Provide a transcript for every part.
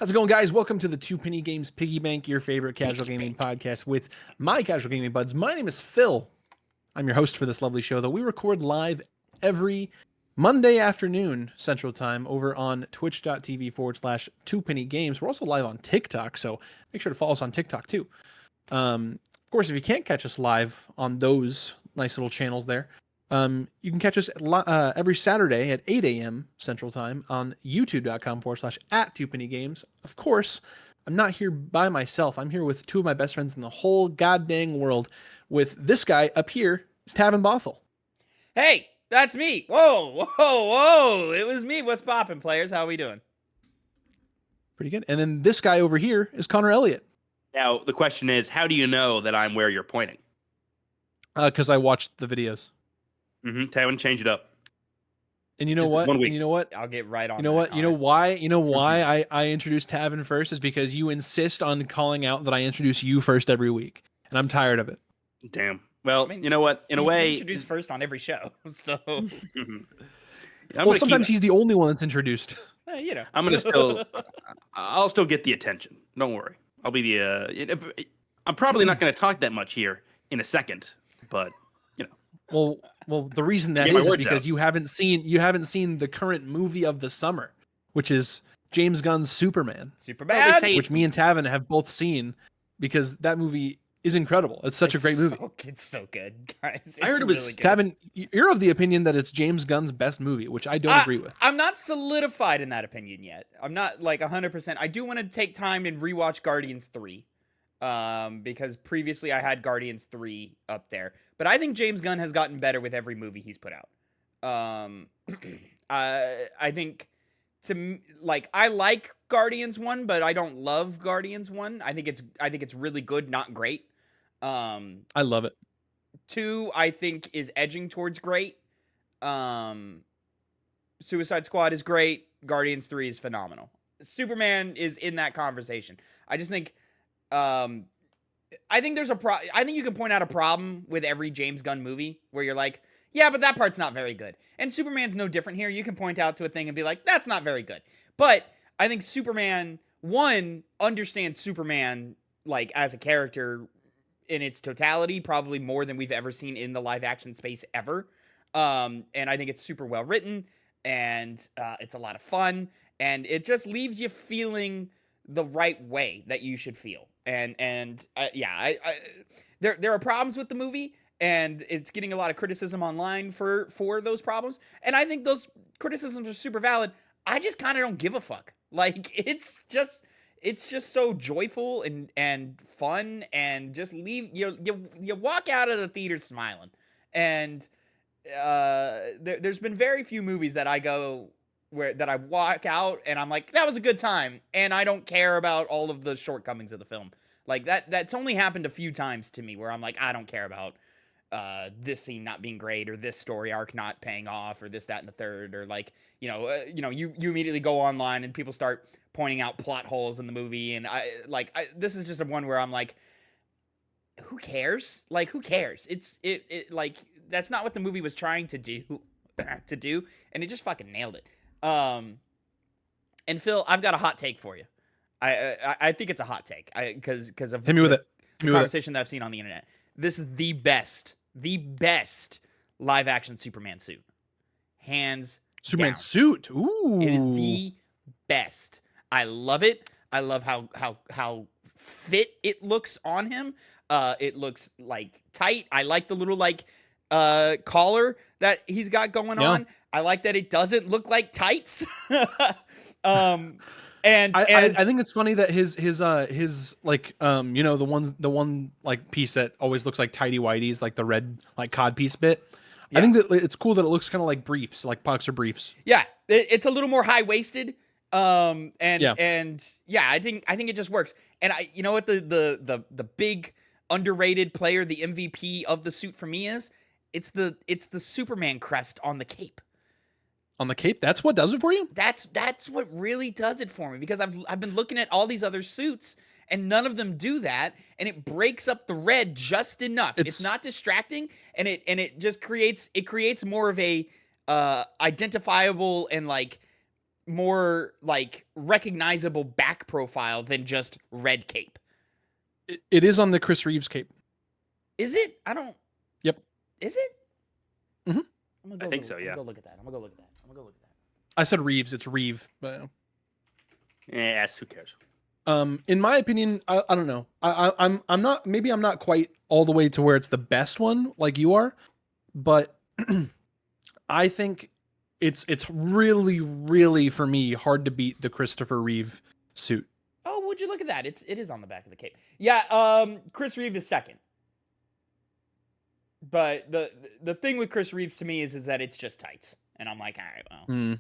How's it going, guys? Welcome to the TwoPennyGames Piggy Bank, your favorite casual gaming podcast with my casual gaming buds. My name is Phil. I'm your host for this lovely show that we record live every Monday afternoon Central Time over on twitch.tv/TwoPennyGames. We're also live on TikTok, so make sure to follow us on TikTok too. Of course, if you can't catch us live on those nice little channels there, you can catch us every Saturday at 8 a.m. Central Time on youtube.com/@TwoPennyGames. Of course, I'm not here by myself. I'm here with two of my best friends in the whole goddamn world. With this guy up here is Tavin Bothel. Hey, that's me. Whoa. It was me. What's poppin', players? How we doing? Pretty good. And then this guy over here is Connor Elliott. Now, the question is, how do you know that I'm where you're pointing? Because I watched the videos. Tavin, change it up. And you know Just what? one week. And you know what? I'll get right on. You know what? You know why? You know why I introduced Tavin first is because you insist on calling out that I introduce you first every week, and I'm tired of it. Damn. Well, I mean, you know what? In a way, introduced first on every show. So, well, sometimes he's the only one that's introduced. you know, I'm gonna I'll still get the attention. Don't worry. I'll be the. I'm probably not gonna talk that much here in a second, but you know. Well, the reason that is because you haven't seen the current movie of the summer, which is James Gunn's Superman. Superman, which me and Tavin have both seen, because that movie is incredible. It's such a great movie. It's so good, guys. It's I heard it was really good. Tavin, you're of the opinion that it's James Gunn's best movie, which I don't agree with. I'm not solidified in that opinion yet. I'm not like 100%. I do want to take time and rewatch Guardians 3. Because previously I had Guardians 3 up there. But I think James Gunn has gotten better with every movie he's put out. I think I like Guardians 1, but I don't love Guardians 1. I think it's really good, not great. I love it. 2, I think, is edging towards great. Suicide Squad is great. Guardians 3 is phenomenal. Superman is in that conversation. I just think I think I think you can point out a problem with every James Gunn movie where you're like, yeah, but that part's not very good. And Superman's no different here. You can point out to a thing and be like, that's not very good. But I think Superman 1 understands Superman like as a character in its totality, probably more than we've ever seen in the live action space ever. And I think it's super well written, and it's a lot of fun, and it just leaves you feeling the right way that you should feel. And there are problems with the movie, and it's getting a lot of criticism online for those problems. And I think those criticisms are super valid. I just kind of don't give a fuck. Like, it's just so joyful and fun, and just leave you walk out of the theater smiling. And there's been very few movies that I walk out and I'm like, that was a good time, and I don't care about all of the shortcomings of the film. Like that's only happened a few times to me where I'm like, I don't care about this scene not being great, or this story arc not paying off, or this, that, and the third, or like, you immediately go online and people start pointing out plot holes in the movie, and this is just one where I'm like, who cares? Like, who cares? It like, that's not what the movie was trying to do, and it just fucking nailed it. And Phil, I've got a hot take for you. I think it's a hot take because of Hit me with it. The conversation that I've seen on the internet. This is the best live action Superman suit, hands Superman down. suit. Ooh, it is the best. I love it. I love how fit it looks on him. It looks like tight. I like the little collar that he's got going on. I like that it doesn't look like tights. And I think it's funny that his like the one like piece that always looks like tighty whities, like the red like cod piece bit. Yeah. I think that it's cool that it looks kind of like briefs, like boxer briefs. Yeah, it's a little more high waisted. I think it just works. And you know what the big underrated player, the MVP of the suit for me is? It's the Superman crest on the cape. On the cape, that's what does it for you? That's what really does it for me, because I've been looking at all these other suits and none of them do that, and it breaks up the red just enough. It's not distracting, and it just creates more of a identifiable and like more like recognizable back profile than just red cape. It is on the Chris Reeves cape. Is it? I don't. Yep. Is it? Mm-hmm. I think so, yeah. I'm gonna go look at that. I'm gonna go look at that. I said Reeves. It's Reeve. But Yes, who cares? in my opinion, I don't know. I'm not. Maybe I'm not quite all the way to where it's the best one like you are, but I think it's really for me hard to beat the Christopher Reeve suit. Oh, would you look at that? It is on the back of the cape. Yeah. Chris Reeve is second. But the thing with Chris Reeves to me is that it's just tights, and I'm like, all right, well,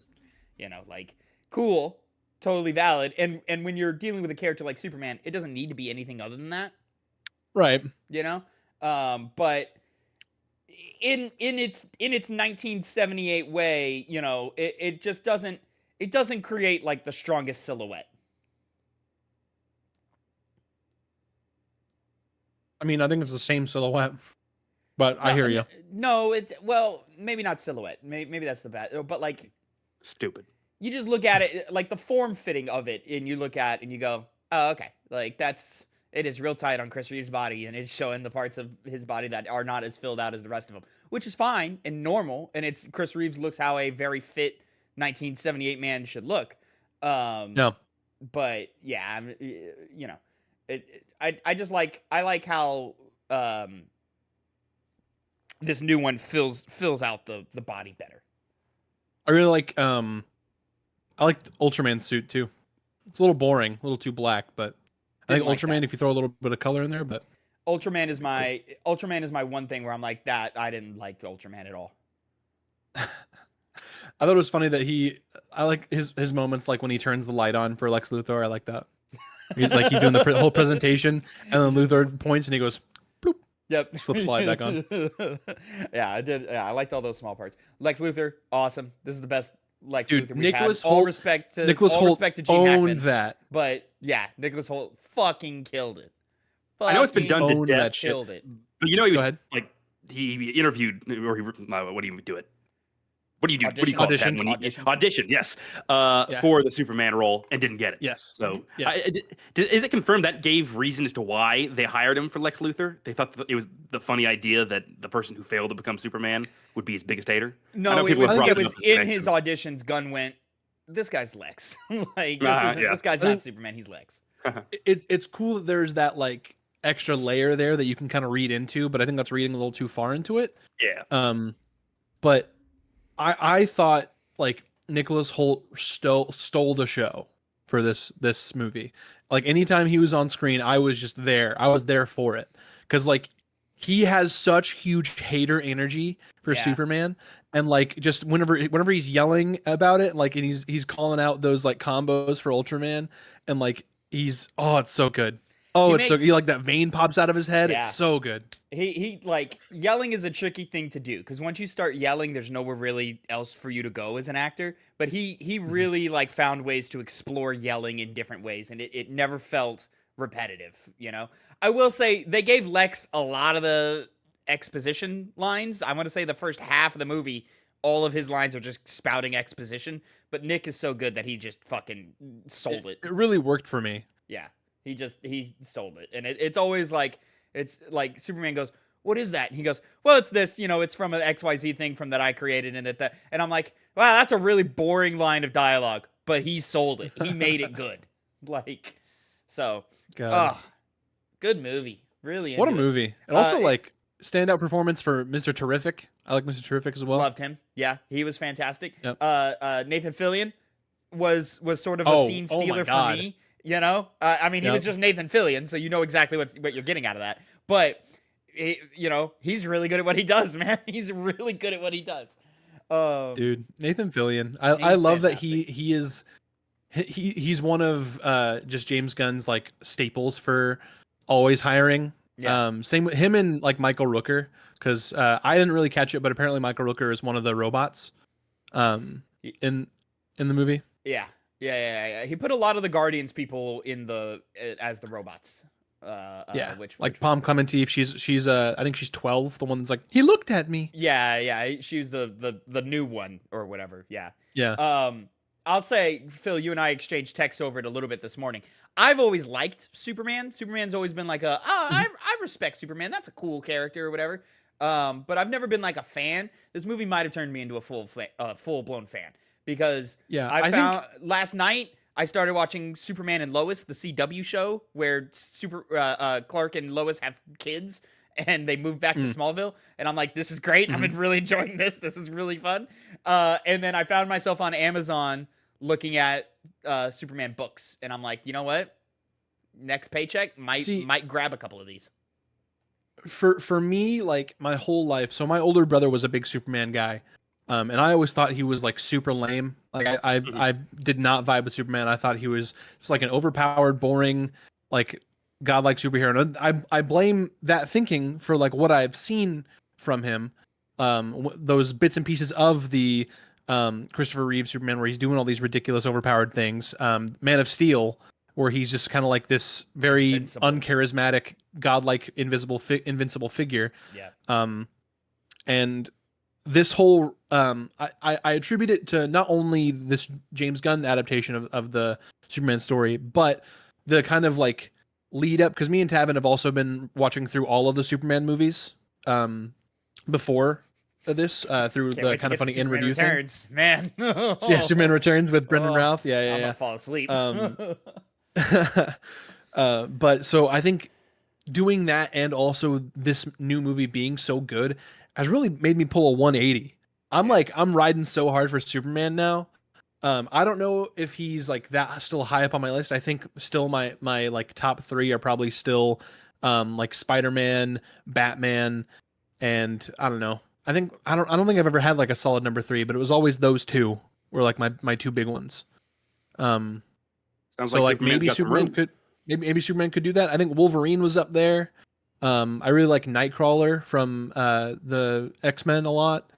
you know, like cool, totally valid. And when you're dealing with a character like Superman, it doesn't need to be anything other than that, Right. you know. But in its 1978 way, you know, it just doesn't create like the strongest silhouette. I mean, I think it's the same silhouette, but I hear you. No, well, maybe not silhouette. Maybe that's the bad. But like, Stupid. you just look at it like the form fitting of it, and you look at it and you go, oh, okay, like it is real tight on Chris Reeves' body, and it's showing the parts of his body that are not as filled out as the rest of him, which is fine and normal. And it's Chris Reeves looks how a very fit 1978 man should look. No. But yeah, you know, I just like how this new one fills out the body better. I really like I like the Ultraman suit too. It's a little boring, a little too black, but I think Ultraman, if you throw a little bit of color in there, but Ultraman is my one thing where I'm like that. I didn't like Ultraman at all. I thought it was funny that I like his moments, like when he turns the light on for Lex Luthor. I like that. He's doing the whole presentation, and then Luthor points and he goes, bloop. Yep. Flip slide back on. Yeah, I did. Yeah, I liked all those small parts. Lex Luthor, awesome. This is the best Lex Dude, Luthor we've Nicholas had. Hoult, All respect to Gene owned Hackman. that. But yeah, Nicholas Hoult fucking killed it. I know it's been done to Owned death. that shit. Killed it. But you know, he was Go ahead. like he interviewed, or what do you do it? What do you do? What do you call Audition. it? When you, Audition. audition, yes, for the Superman role and didn't get it. Yes. So, Yes. Is it confirmed that gave reason as to why they hired him for Lex Luthor? They thought that it was the funny idea that the person who failed to become Superman would be his biggest hater. No, it was in his auditions. Gunn went, "This guy's Lex. Like this guy's not Superman. He's Lex." It's cool that there's that like extra layer there that you can kind of read into, but I think that's reading a little too far into it. Yeah. But I thought like Nicholas Hoult stole the show for this movie. Like anytime he was on screen, I was just there. I was there for it because like he has such huge hater energy for Superman, and like just whenever he's yelling about it, like and he's calling out those like combos for Ultraman, and like it's so good. Oh, it's so you like that vein pops out of his head. Yeah. It's so good. He like yelling is a tricky thing to do because once you start yelling, there's nowhere really else for you to go as an actor. But he really like found ways to explore yelling in different ways, and it never felt repetitive. You know, I will say they gave Lex a lot of the exposition lines. I want to say the first half of the movie, all of his lines are just spouting exposition. But Nick is so good that he just fucking sold it. It really worked for me. Yeah. He sold it. And it's always like, it's like Superman goes, "What is that?" And he goes, "Well, it's this, you know, it's from an XYZ thing from that I created." And I'm like, wow, that's a really boring line of dialogue, but he sold it. He made it good. Like, so, good movie. Really. What a into it. movie. And also like standout performance for Mr. Terrific. I like Mr. Terrific as well. Loved him. Yeah. He was fantastic. Yep. Nathan Fillion was sort of a scene stealer for me. You know, I mean, he was just Nathan Fillion, so you know exactly what you're getting out of that. But you know, he's really good at what he does, man. He's really good at what he does. Dude, Nathan Fillion. I love fantastic. That he's one of just James Gunn's like staples for always hiring. Yeah. Same with him and like Michael Rooker, because I didn't really catch it, but apparently Michael Rooker is one of the robots in the movie. Yeah. Yeah. He put a lot of the Guardians people in as the robots. Which like Palm Clemente, she's I think she's 12, the one that's like, he looked at me. Yeah. She's the new one or whatever. Yeah. Yeah. I'll say, Phil, you and I exchanged texts over it a little bit this morning. I've always liked Superman. Superman's always been like I respect Superman. That's a cool character or whatever. But I've never been like a fan. This movie might have turned me into a full blown fan because I found last night I started watching Superman and Lois, the CW show where Clark and Lois have kids and they move back to Smallville, and I'm like, this is great. I'm really enjoying this. This is really fun. And then I found myself on Amazon looking at Superman books, and I'm like, you know what? Next paycheck might grab a couple of these. For me, like my whole life, so my older brother was a big Superman guy, and I always thought he was like super lame. Like I did not vibe with Superman. I thought he was just like an overpowered, boring, like godlike superhero. And I blame that thinking for like what I've seen from him, those bits and pieces of the Christopher Reeve Superman where he's doing all these ridiculous, overpowered things. Man of Steel, where he's just kind of like this very uncharismatic, godlike, invincible figure. Yeah. And this whole I attribute it to not only this James Gunn adaptation of the Superman story, but the kind of like lead up, because me and Tavin have also been watching through all of the Superman movies before this through the kind of funny in review Returns, thing. Man. So yeah, Superman Returns with Brendan Routh. Yeah, I'm gonna fall asleep. But so I think doing that and also this new movie being so good has really made me pull a 180. I'm riding so hard for Superman now. I don't know if he's like that still high up on my list. I think still my like top 3 are probably still like Spider-Man, Batman, and I don't know. I don't think I've ever had like a solid number 3, but it was always those two were like my 2 big ones. Sounds so like maybe Superman could do that. I think Wolverine was up there. I really like Nightcrawler from the X-Men a lot.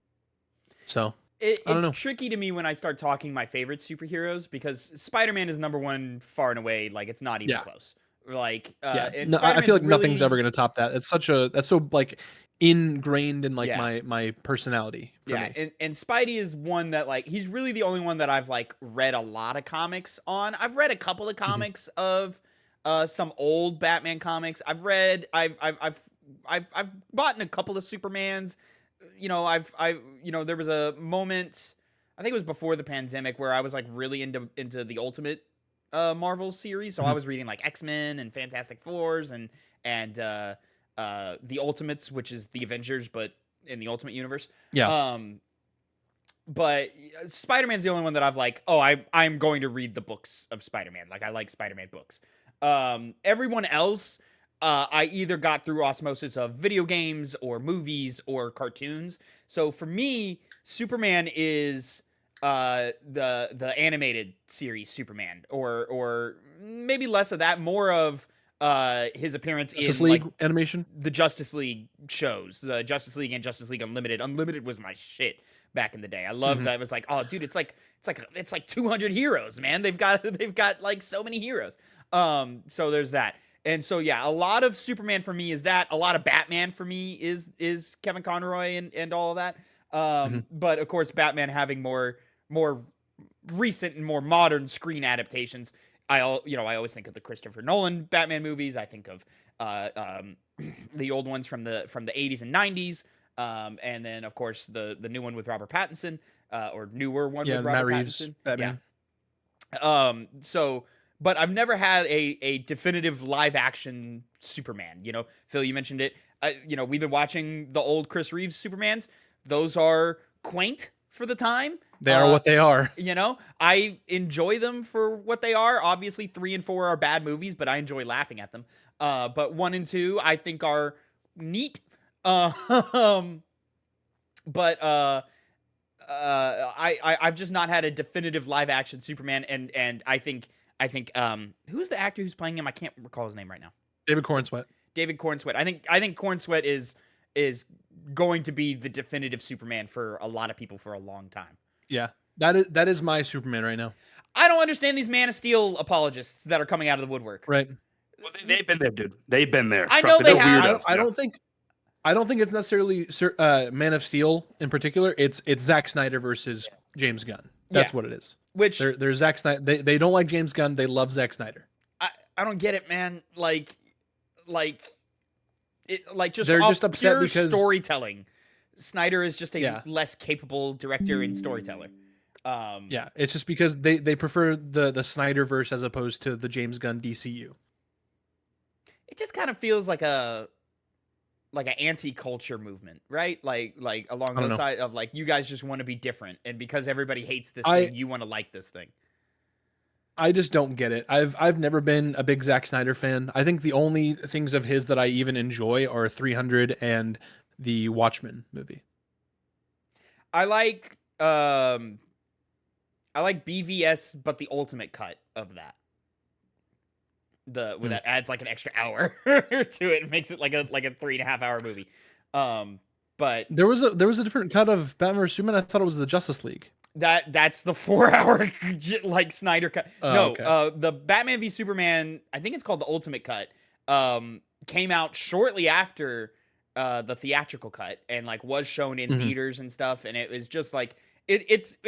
So it's tricky to me when I start talking my favorite superheroes because Spider-Man is number 1 far and away. Like it's not even close. Like no, I feel like nothing's ever going to top that. It's that's so like ingrained in like my personality for me. And Spidey is one that like he's really the only one that I've like read a lot of comics on. I've read a couple of comics of some old Batman comics. I've bought in a couple of Supermans. You know, there was a moment, I think it was before the pandemic, where I was like really into the Ultimate Marvel series. So I was reading like X-Men and Fantastic Fours and the Ultimates, which is the Avengers, but in the Ultimate Universe. Yeah. But Spider-Man's the only one that I've like, I'm going to read the books of Spider-Man. Like I like Spider-Man books. Everyone else, I either got through osmosis of video games or movies or cartoons. So for me, Superman is the animated series Superman, or maybe less of that, more of his appearance Justice in League like animation, the Justice League shows, the Justice League and Justice League Unlimited. Unlimited was my shit back in the day. I loved that. It was like, oh dude, it's like 200 heroes, man. They've got like so many heroes. So there's that. And so yeah, a lot of Superman for me is that. A lot of Batman for me is Kevin Conroy and all of that. But of course, Batman having more recent and more modern screen adaptations. I always think of the Christopher Nolan Batman movies. I think of the old ones from the 80s and 90s, and then of course the new one with Robert Pattinson, or newer one with Robert Matt Reeves, Pattinson. Batman. Yeah. But I've never had a definitive live action Superman. You know, Phil, you mentioned it. We've been watching the old Chris Reeves Supermans. Those are quaint for the time. They are what they are. You know, I enjoy them for what they are. Obviously, 3 and 4 are bad movies, but I enjoy laughing at them. But 1 and 2, I think, are neat. But I've just not had a definitive live action Superman, and I think who's the actor who's playing him? I can't recall his name right now. David Cornsweet. I think Cornsweet is going to be the definitive Superman for a lot of people for a long time. Yeah, that is my Superman right now. I don't understand these Man of Steel apologists that are coming out of the woodwork. Right. Well, they've been there, dude. They've been there. I know they have. I don't think it's necessarily Man of Steel in particular. It's Zack Snyder versus James Gunn. That's what it is. Which They're Zack Snyder. They don't like James Gunn. They love Zack Snyder. I don't get it, man. Like just They're off just upset pure because storytelling. Snyder is just a Yeah. less capable director and storyteller. Yeah, it's just because they prefer the Snyderverse as opposed to the James Gunn DCU. It just kind of feels like an anti-culture movement, right? Like along I don't the know. side of like, you guys just want to be different, and because everybody hates this I- thing, you want to like this thing. I just don't get it. I've never been a big Zack Snyder fan. I think the only things of his that I even enjoy are 300 and the Watchmen movie. I like BVS, but the ultimate cut of that. Where that adds like an extra hour to it, and makes it like a 3.5 hour movie. But There was a different cut of Batman vs Superman. I thought it was the Justice League. that's the 4 hour like Snyder cut. Oh, No, okay. the Batman v Superman, I think it's called the Ultimate Cut, came out shortly after the theatrical cut, and like was shown in theaters and stuff, and it was just like it's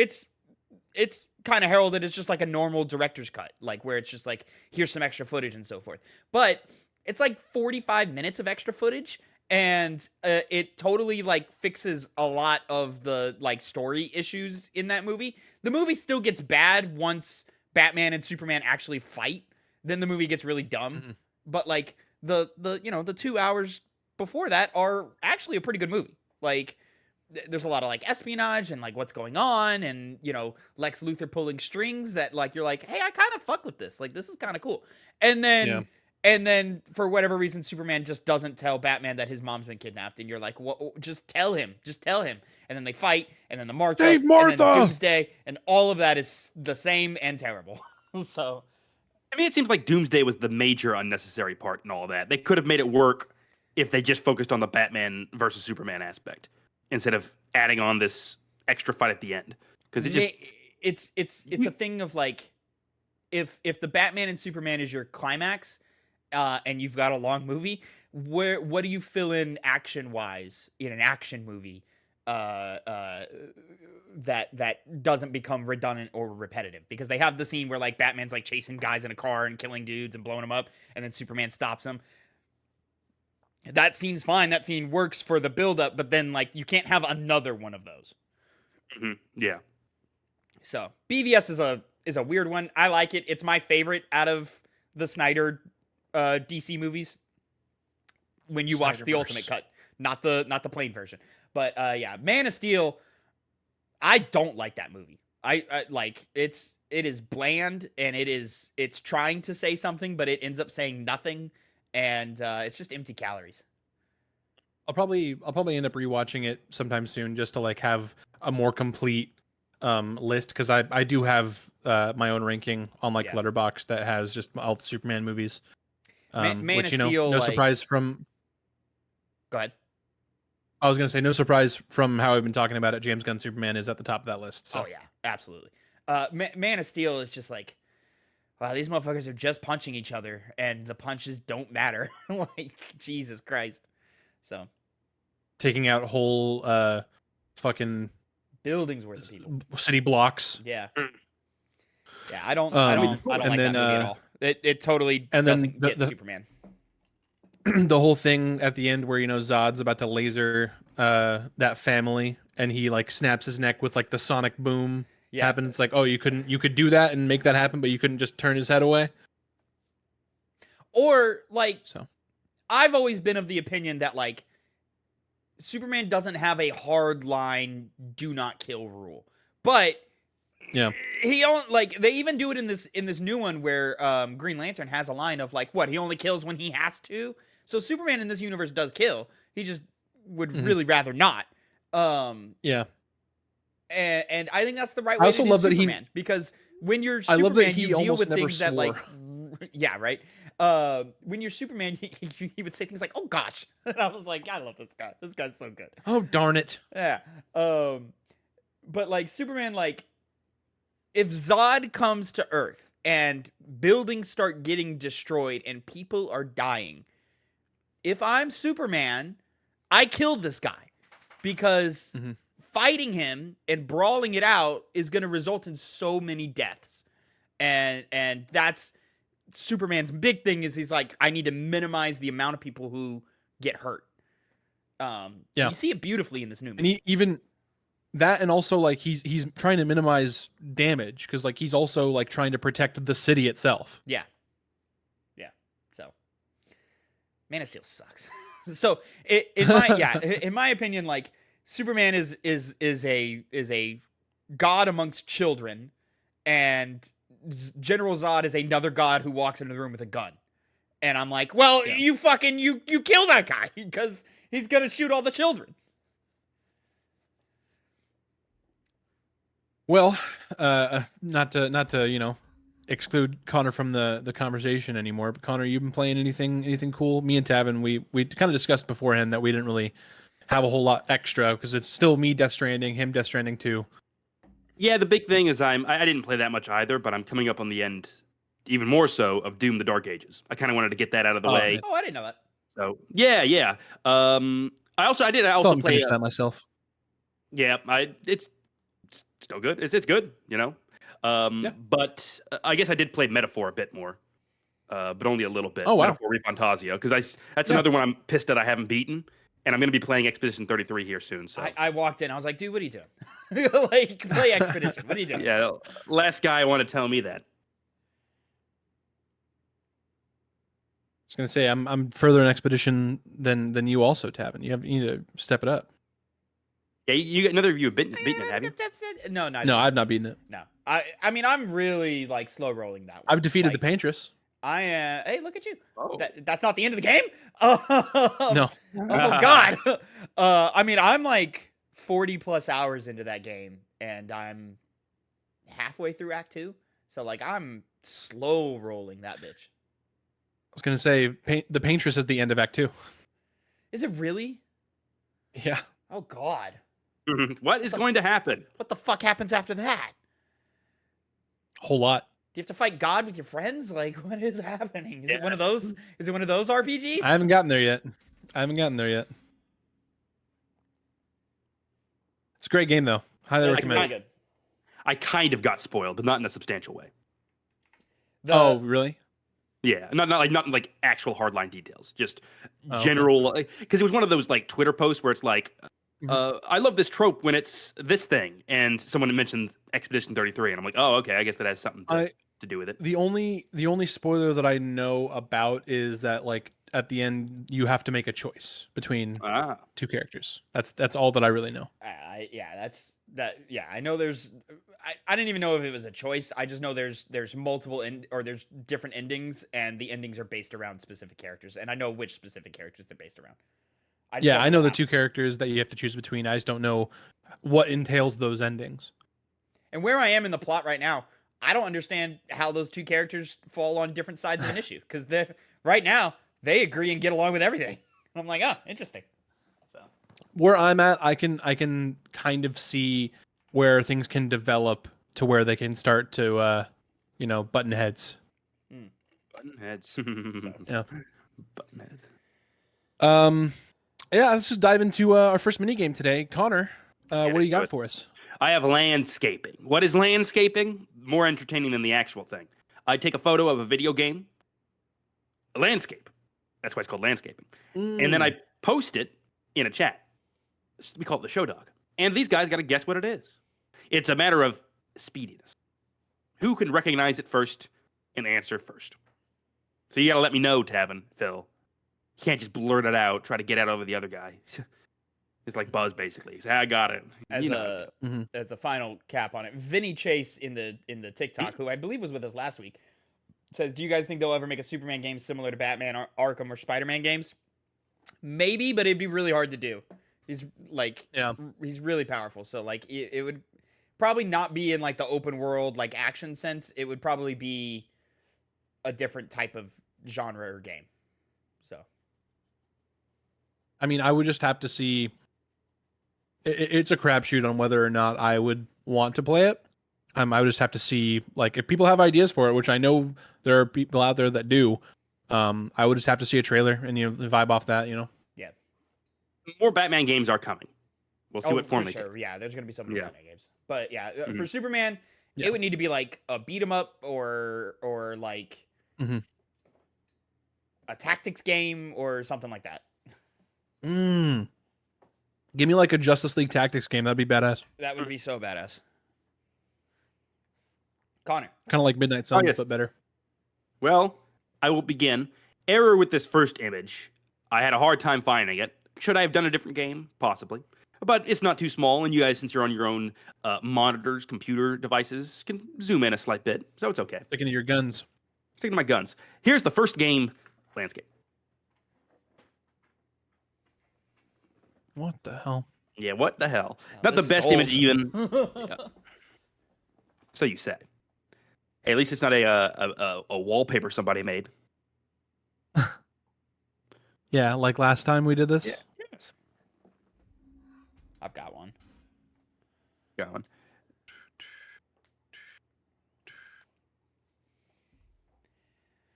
kind of heralded as just like a normal director's cut, like where it's just like, here's some extra footage and so forth. But it's like 45 minutes of extra footage, and it totally like fixes a lot of the like story issues in that movie. The movie still gets bad once Batman and Superman actually fight. Then the movie gets really dumb. But like the 2 hours before that are actually a pretty good movie. Like, there's a lot of like espionage and like what's going on, and Lex Luthor pulling strings that like you're like, hey, I kind of fuck with this. Like, this is kind of cool. And then for whatever reason, Superman just doesn't tell Batman that his mom's been kidnapped, and you're like, what? Just tell him. And then they fight, and then the Martha, Save and Martha! then Doomsday, and all of that is the same and terrible. So, I mean, it seems like Doomsday was the major unnecessary part in all that. They could have made it work if they just focused on the Batman versus Superman aspect instead of adding on this extra fight at the end. Because it's a thing of like, if the Batman and Superman is your climax, and you've got a long movie, what do you fill in action wise in an action movie that doesn't become redundant or repetitive? Because they have the scene where like Batman's like chasing guys in a car and killing dudes and blowing them up, and then Superman stops him. That scene's fine. That scene works for the buildup, but then like you can't have another one of those. Yeah. So BVS is a weird one. I like it. It's my favorite out of the Snyder DC movies. When you watch the Snyderverse. Ultimate Cut, not the plain version. But yeah, Man of Steel. I don't like that movie. I like it is bland, and it's trying to say something, but it ends up saying nothing, and it's just empty calories. I'll probably end up rewatching it sometime soon just to like have a more complete list, because I do have my own ranking on like Letterboxd that has just all the Superman movies. Man Which, of Steel, no like, surprise from. Go ahead. I was gonna say, no surprise from how I've been talking about it. James Gunn Superman is at the top of that list. So. Oh yeah, absolutely. Man of Steel is just like, wow, these motherfuckers are just punching each other, and the punches don't matter. Like, Jesus Christ. So, taking out whole fucking buildings worth of people, city blocks. Yeah. Yeah, I don't like that movie at all. It totally doesn't get Superman. The whole thing at the end where Zod's about to laser that family, and he like snaps his neck with like the sonic boom happens. It's like, oh, you could do that and make that happen, but you couldn't just turn his head away. Or like, so I've always been of the opinion that like Superman doesn't have a hard line do not kill rule, but yeah, they even do it in this new one where Green Lantern has a line of like, what, he only kills when he has to. So Superman in this universe does kill. He just would really rather not. Yeah. And I think that's the right way to do Superman, because when you're Superman, you deal with things that like, yeah, right. When you're Superman, he would say things like, "Oh gosh," and I was like, "I love this guy. This guy's so good." Oh darn it. Yeah. But like Superman, like if Zod comes to Earth and buildings start getting destroyed and people are dying, if I'm Superman, I kill this guy, because fighting him and brawling it out is going to result in so many deaths. And that's Superman's big thing is he's like, I need to minimize the amount of people who get hurt. Yeah. You see it beautifully in this new movie. And even that, and also like he's trying to minimize damage because like he's also like trying to protect the city itself. Yeah. So, Man of Steel sucks. So, in my opinion, like Superman is a god amongst children, and General Zod is another god who walks into the room with a gun. And I'm like, well, you kill that guy because he's gonna shoot all the children. Well, not to exclude Connor from the conversation anymore. But Connor, you been playing anything cool? Me and Tavin, we kind of discussed beforehand that we didn't really have a whole lot extra because it's still me Death Stranding, him Death Stranding 2. Yeah, the big thing is I didn't play that much either, but I'm coming up on the end, even more so, of Doom: The Dark Ages. I kind of wanted to get that out of the way. Nice. Oh, I didn't know that. So yeah. I also Still play finished that myself. Yeah, it's still good. It's good, But I guess I did play Metaphor a bit more, but only a little bit. Oh wow, Metaphor Refantasia, because that's another one I'm pissed that I haven't beaten, and I'm going to be playing Expedition 33 here soon. So I walked in, I was like, dude, what are you doing? Like, play Expedition. What are you doing? Yeah, last guy wanted to tell me that. I was gonna say I'm further in Expedition than you also, Tavin. You need to step it up. Yeah, you got another of you have beaten it, have you? That's it. No, I've not beaten it. No, I mean, I'm really like slow rolling that one. I've defeated like, the Paintress. I hey, look at you. Oh. That's not the end of the game. Oh, No. Oh God. I mean, I'm like 40 plus hours into that game, and I'm halfway through Act 2. So like, I'm slow rolling that bitch. I was gonna say the Paintress is the end of Act 2. Is it really? Yeah. Oh God. What is going to happen? What the fuck happens after that? Whole lot. Do you have to fight God with your friends? Like, what is happening? Is it one of those? Is it one of those RPGs? I haven't gotten there yet. It's a great game though. Highly recommend it. I kind of got spoiled, but not in a substantial way. Oh, really? Yeah, not like actual hardline details, just general. Because it was one of those like Twitter posts where it's like, I love this trope when it's this thing, and someone mentioned Expedition 33, and I'm like, oh, okay, I guess that has something to do with it. The only spoiler that I know about is that like at the end you have to make a choice between two characters. That's all that I really know. I know there's. I didn't even know if it was a choice. I just know there's multiple there's different endings, and the endings are based around specific characters, and I know which specific characters they're based around. I know the two characters that you have to choose between. I just don't know what entails those endings. And where I am in the plot right now, I don't understand how those two characters fall on different sides of an issue, because right now they agree and get along with everything. I'm like, oh, interesting. So where I'm at, I can kind of see where things can develop to where they can start to button heads. Button heads. Yeah. Button heads. Yeah, let's just dive into our first minigame today. Connor, what do you got for us? I have landscaping. What is landscaping? More entertaining than the actual thing. I take a photo of a video game, a landscape. That's why it's called landscaping. And then I post it in a chat. We call it the show dog. And these guys got to guess what it is. It's a matter of speediness. Who can recognize it first and answer first? So you got to let me know, Tavin, Phil. You can't just blurt it out, try to get out over the other guy. It's like Buzz, basically. Say, I got it. As a final cap on it, Vinny Chase in the TikTok, who I believe was with us last week, says, do you guys think they'll ever make a Superman game similar to Batman, Arkham, or Spider-Man games? Maybe, but it'd be really hard to do. He's really powerful. So like it would probably not be in like the open world like action sense. It would probably be a different type of genre or game. So I mean, I would just have to see. It's a crapshoot on whether or not I would want to play it. I would just have to see, like, if people have ideas for it, which I know there are people out there that do. I would just have to see a trailer and vibe off that. Yeah. More Batman games are coming. We'll see what form for they sure. take. Yeah, there's gonna be so many Yeah. Batman games. But yeah, for Mhm. Superman, Yeah. it would need to be like a beat 'em up or like Mm-hmm. a tactics game or something like that. Mm. Give me like a Justice League Tactics game. That'd be badass. That would be so badass. Connor. Kind of like Midnight Oh, Suns, yes. but better. Well, I will begin. Error with this first image. I had a hard time finding it. Should I have done a different game? Possibly. But it's not too small, and you guys, since you're on your own monitors, computer devices, can zoom in a slight bit, so it's okay. Sticking to your guns. Sticking to my guns. Here's the first game landscape. What the hell? Yeah, what the hell? Oh, Not the this best is image old. even. So you say. Hey, at least it's not a wallpaper somebody made. Yeah, like last time we did this. Yeah. Yes. I've got one. Going.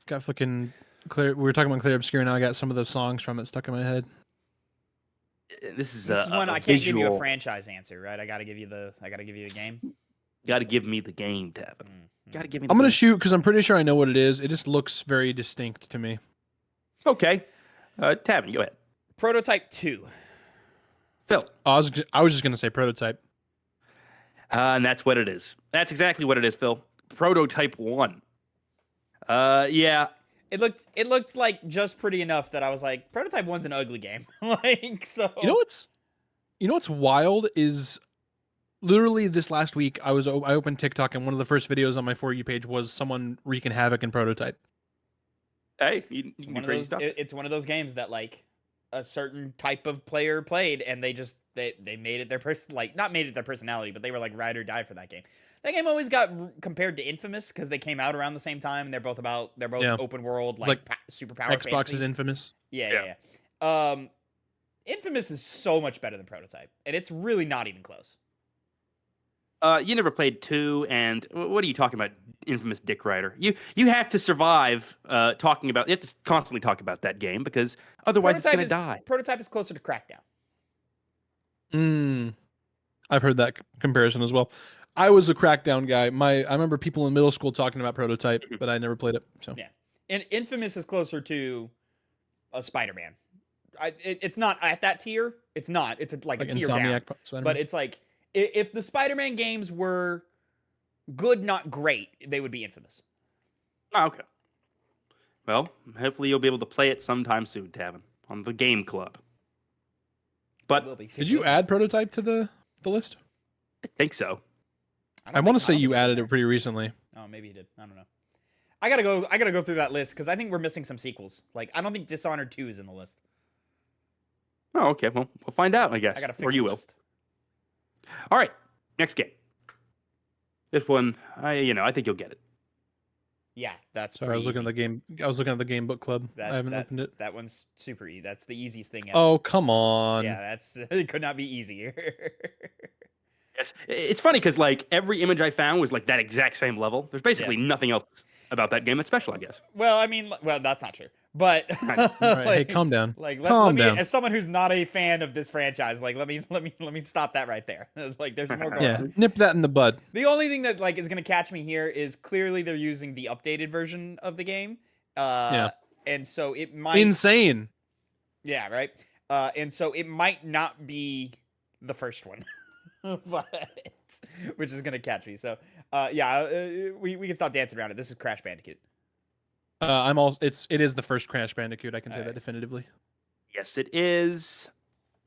Got fucking clear. We were talking about Clear Obscure. Now I got some of those songs from it stuck in my head. This is This is one a I can't give you a visual- franchise answer, right? I gotta give you the game. Gotta give me the game, Tavin. Mm. Gotta give me. I'm the gonna game. shoot because I'm pretty sure I know what it is. It just looks very distinct to me. Okay, Tavin, go ahead. Prototype 2. Phil, I was just gonna say Prototype. and that's what it is. That's exactly what it is, Phil. Prototype 1. Yeah, It looked like just pretty enough that I was like, Prototype 1's an ugly game. Like, so You know what's wild is literally this last week I opened TikTok and one of the first videos on my For You page was someone wreaking havoc in Prototype. hey, you it's can one do of crazy those stuff. it's one of those games that like a certain type of player played and they made it their not made it their personality, but they were like ride or die for that game. That game always got compared to Infamous because they came out around the same time and they're both Yeah. open world It's like superpower Xbox fantasies. is Infamous. Yeah. Infamous is so much better than Prototype, and it's really not even close. You never played 2, and what are you talking about, infamous dick rider? You have to survive talking about. You have to constantly talk about that game because otherwise it's gonna die. Prototype is closer to Crackdown. I've heard that comparison as well. I was a Crackdown guy. I remember people in middle school talking about Prototype, but I never played it. So Yeah. And Infamous is closer to a Spider-Man. It's not at that tier. It's not. It's like a tier down. Spider-Man. But it's like if the Spider-Man games were good, not great, they would be Infamous. Oh, okay. Well, hopefully you'll be able to play it sometime soon, Tavin, on the Game Club. But Will be. Did you add Prototype to the list? I think so. I want to say you added it pretty recently. Oh, maybe you did. I don't know. I gotta go through that list because I think we're missing some sequels. Like I don't think Dishonored 2 is in the list. Oh, okay. Well, we'll find out, I guess. I gotta fix or you the will. list. All right. Next game. This one, I think you'll get it. Yeah, that's. Sorry, I was looking at pretty the game. I was looking at the Game Book Club. I haven't opened it. That one's super easy. That's the easiest thing ever. Oh, come on. Yeah, it could not be easier. Yes. It's funny because like every image I found was like that exact same level. There's basically nothing else about that game that's special, I guess. Well, I mean, that's not true. But All right, hey, calm down. Like, Calm let me, down. as someone who's not a fan of this franchise, like, let me stop that right there. Like, there's more going Yeah, on. nip that in the bud. The only thing that like is gonna catch me here is clearly they're using the updated version of the game. Yeah. And so it might. Insane. Yeah. Right. And so it might not be the first one, but which is gonna catch me. So, we can stop dancing around it. This is Crash Bandicoot. It is the first Crash Bandicoot. I can say that definitively. Yes, it is.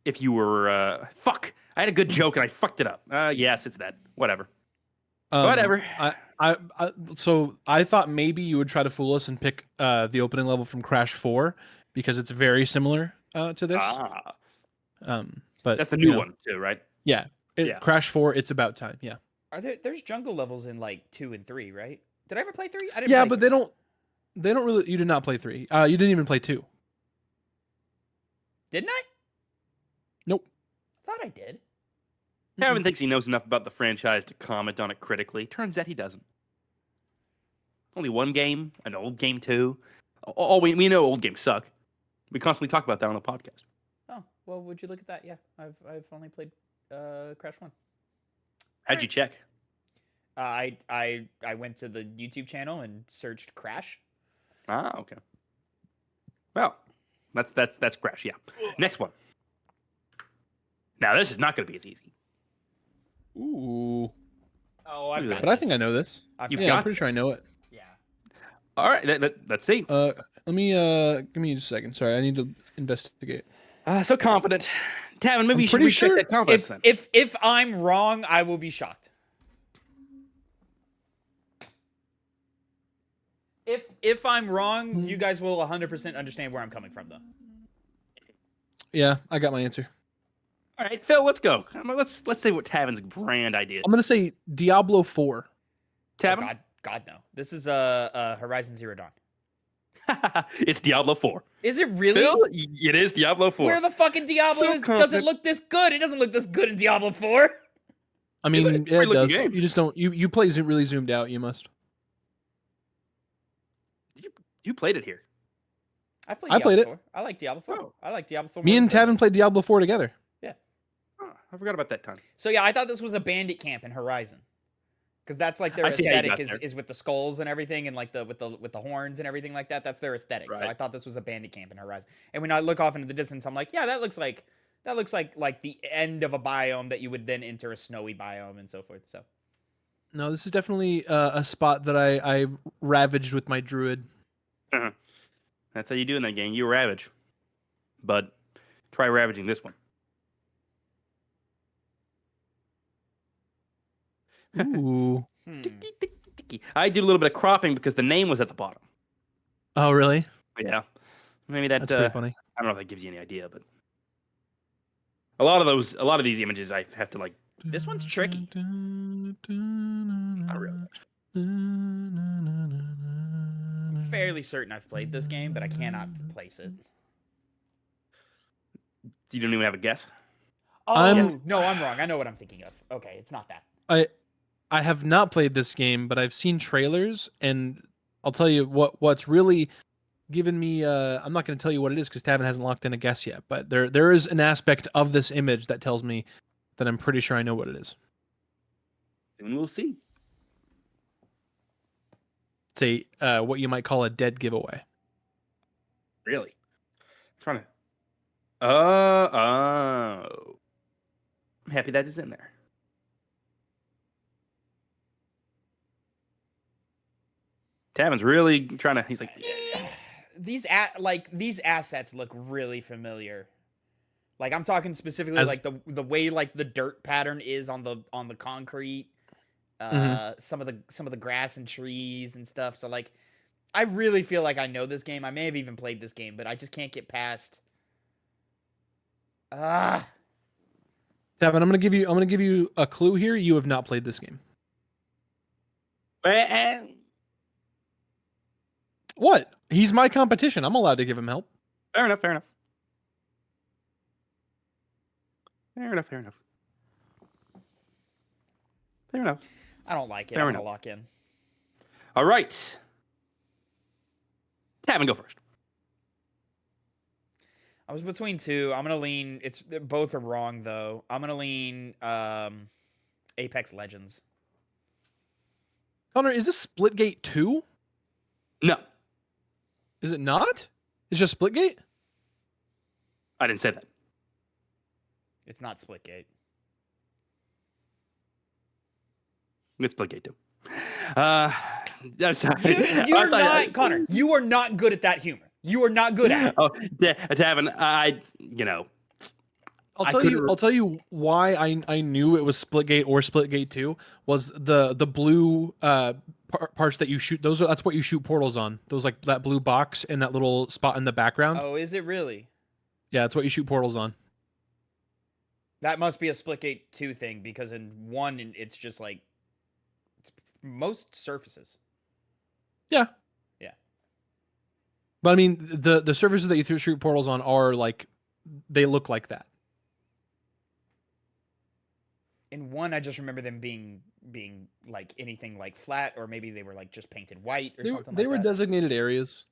If you were fuck, I had a good joke and I fucked it up. Yes, it's that. Whatever. Whatever. So I thought maybe you would try to fool us and pick the opening level from Crash 4 because it's very similar to this. But That's the new one too, right? Yeah. Crash 4. It's about time. Yeah. There's jungle levels in like 2 and 3, right? Did I ever play 3? I didn't. Yeah, play but 3. they don't really. You did not play 3. You didn't even play 2. Didn't I? Nope. I thought I did. Kevin thinks he knows enough about the franchise to comment on it critically. Turns out he doesn't. Only one game, an old game too. We know old games suck. We constantly talk about that on the podcast. Oh, well, would you look at that? Yeah, I've only played Crash 1. How'd you check? I went to the YouTube channel and searched Crash. Ah, okay. Well, that's Crash. Yeah. Next one. Now this is not going to be as easy. Ooh. Oh, I've got But I this. think I know this. I've You've got Yeah, I'm got pretty sure I know it. Yeah. All right, let's see. Let me give me just a second. Sorry, I need to investigate. So confident. Tavin, maybe I'm you should pretty recheck sure that confidence then. If I'm wrong, I will be shocked. If I'm wrong, you guys will 100% understand where I'm coming from, though. Yeah, I got my answer. All right, Phil, let's go. Let's say what Tavin's grand idea is. I'm gonna say Diablo 4. Oh, Tavin, God, no. This is Horizon Zero Dawn. it's Diablo 4. Is it really? Phil, it is Diablo 4. Where the fucking Diablo So doesn't confident. look this good? It doesn't look this good in Diablo 4. I mean, it's a yeah, it pretty-looking does. game. You just don't. You play really zoomed out. You must. You played it here. I played I played Diablo it. 4. I like Diablo 4. Oh. I like Diablo 4. Me more and than Tavin played Diablo 4 together. Oh, I forgot about that time. So yeah, I thought this was a bandit camp in Horizon, because that's like their I see how you aesthetic got there. is with the skulls and everything, and like with the horns and everything like that. That's their aesthetic. So Right. I thought this was a bandit camp in Horizon. And when I look off into the distance, I'm like, yeah, that looks like the end of a biome that you would then enter a snowy biome and so forth. So No, this is definitely a spot that I ravaged with my druid. That's how you do in that game. You ravage. But try ravaging this one. Ooh. Ticky, ticky, ticky. I did a little bit of cropping because the name was at the bottom. Oh, really? Yeah. Maybe that That's pretty funny. I don't know if that gives you any idea, but a lot of these images I have to like. this one's tricky. Not really. I'm fairly certain I've played this game, but I cannot place it. You don't even have a guess. Oh I'm- no, I'm wrong. I know what I'm thinking of. Okay, it's not that. I have not played this game, but I've seen trailers, and I'll tell you what's really given me. I'm not going to tell you what it is because Tavin hasn't locked in a guess yet. But there is an aspect of this image that tells me that I'm pretty sure I know what it is. And we'll see. It's a what you might call a dead giveaway. Really. I'm trying to. Oh. I'm happy that is in there. Tavin's really trying to. He's like, These assets look really familiar. Like I'm talking specifically As- like the way like the dirt pattern is on the concrete, some of the grass and trees and stuff. So like, I really feel like I know this game. I may have even played this game, but I just can't get past. Tavin, I'm gonna give you a clue here. You have not played this game. What? He's my competition. I'm allowed to give him help. Fair enough. Fair enough. Fair enough. Fair enough. Fair enough. I don't like it. Fair I'm gonna enough. lock in. All right. Tavin, go first. I was between two. I'm gonna lean. Both are wrong though. I'm gonna lean Apex Legends. Connor, is this Splitgate 2? No, Is it not? It's just Splitgate? I didn't say that. It's not Splitgate. It's Splitgate too. I'm sorry. You're not, Connor. You are not good at that humor. You are not good at it. Oh, Tavin, I'll I tell couldn't you why I knew it was Splitgate or Splitgate 2 was the blue parts that you shoot. That's what you shoot portals on. Those like that blue box and that little spot in the background. Oh, is it really? Yeah, that's what you shoot portals on. That must be a Splitgate 2 thing because in 1 it's just like it's most surfaces. Yeah. Yeah. But I mean the surfaces that you shoot portals on are like they look like that. In 1 I just remember them being like anything like flat or maybe they were like just painted white or something They like were that. designated areas.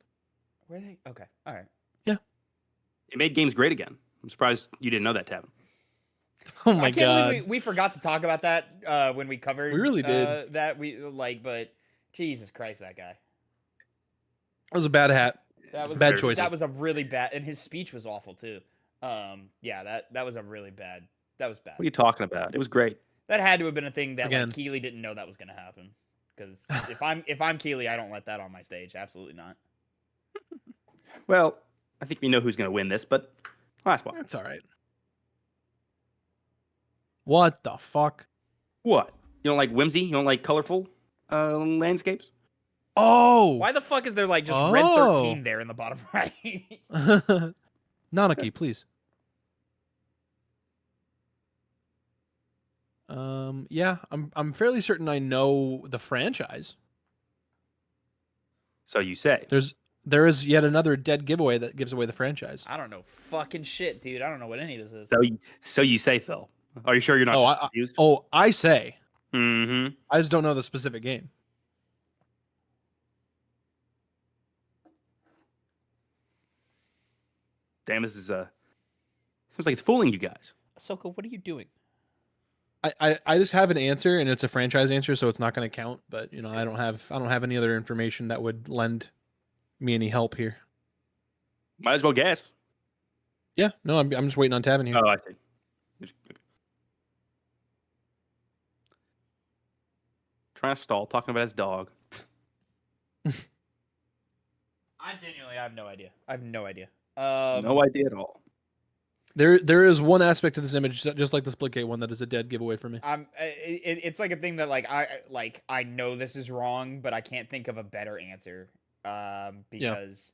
Were they? Okay. All right. it made games great again. I'm surprised you didn't know that, Tavin. Oh my I can't god. believe we forgot to talk about that when we covered. We really did. That but Jesus Christ, that guy. That was a bad hat. That was Bad choice. That was a really bad, and his speech was awful too. Yeah, that was a really bad. That was bad. What are you talking about? It was great. That had to have been a thing that Again. like Keeley didn't know that was gonna happen. Because if I'm Keeley, I don't let that on my stage. Absolutely not. Well, I think we know who's going to win this, but last one. That's all right. What the fuck? What? You don't like whimsy? You don't like colorful landscapes? Oh. Why the fuck is there like just red 13 there in the bottom right? Nanaki, please. Yeah, I'm fairly certain I know the franchise. So you say. There is yet another dead giveaway that gives away the franchise. I don't know fucking shit, dude. I don't know what any of this is. So you say, Phil. Are you sure you're not confused? I say. Mm-hmm. I just don't know the specific game. Damn, this is seems like it's fooling you guys. Ahsoka, what are you doing? I just have an answer, and it's a franchise answer, so it's not going to count. But you know, I don't have any other information that would lend me any help here. Might as well guess. Yeah, no, I'm just waiting on Tavin here. Oh, I see. Okay. Trying to stall, talking about his dog. I genuinely have no idea. I have no idea. No idea at all. There is one aspect to this image, just like the Splitgate one, that is a dead giveaway for me. It's like a thing that I know this is wrong, but I can't think of a better answer. Because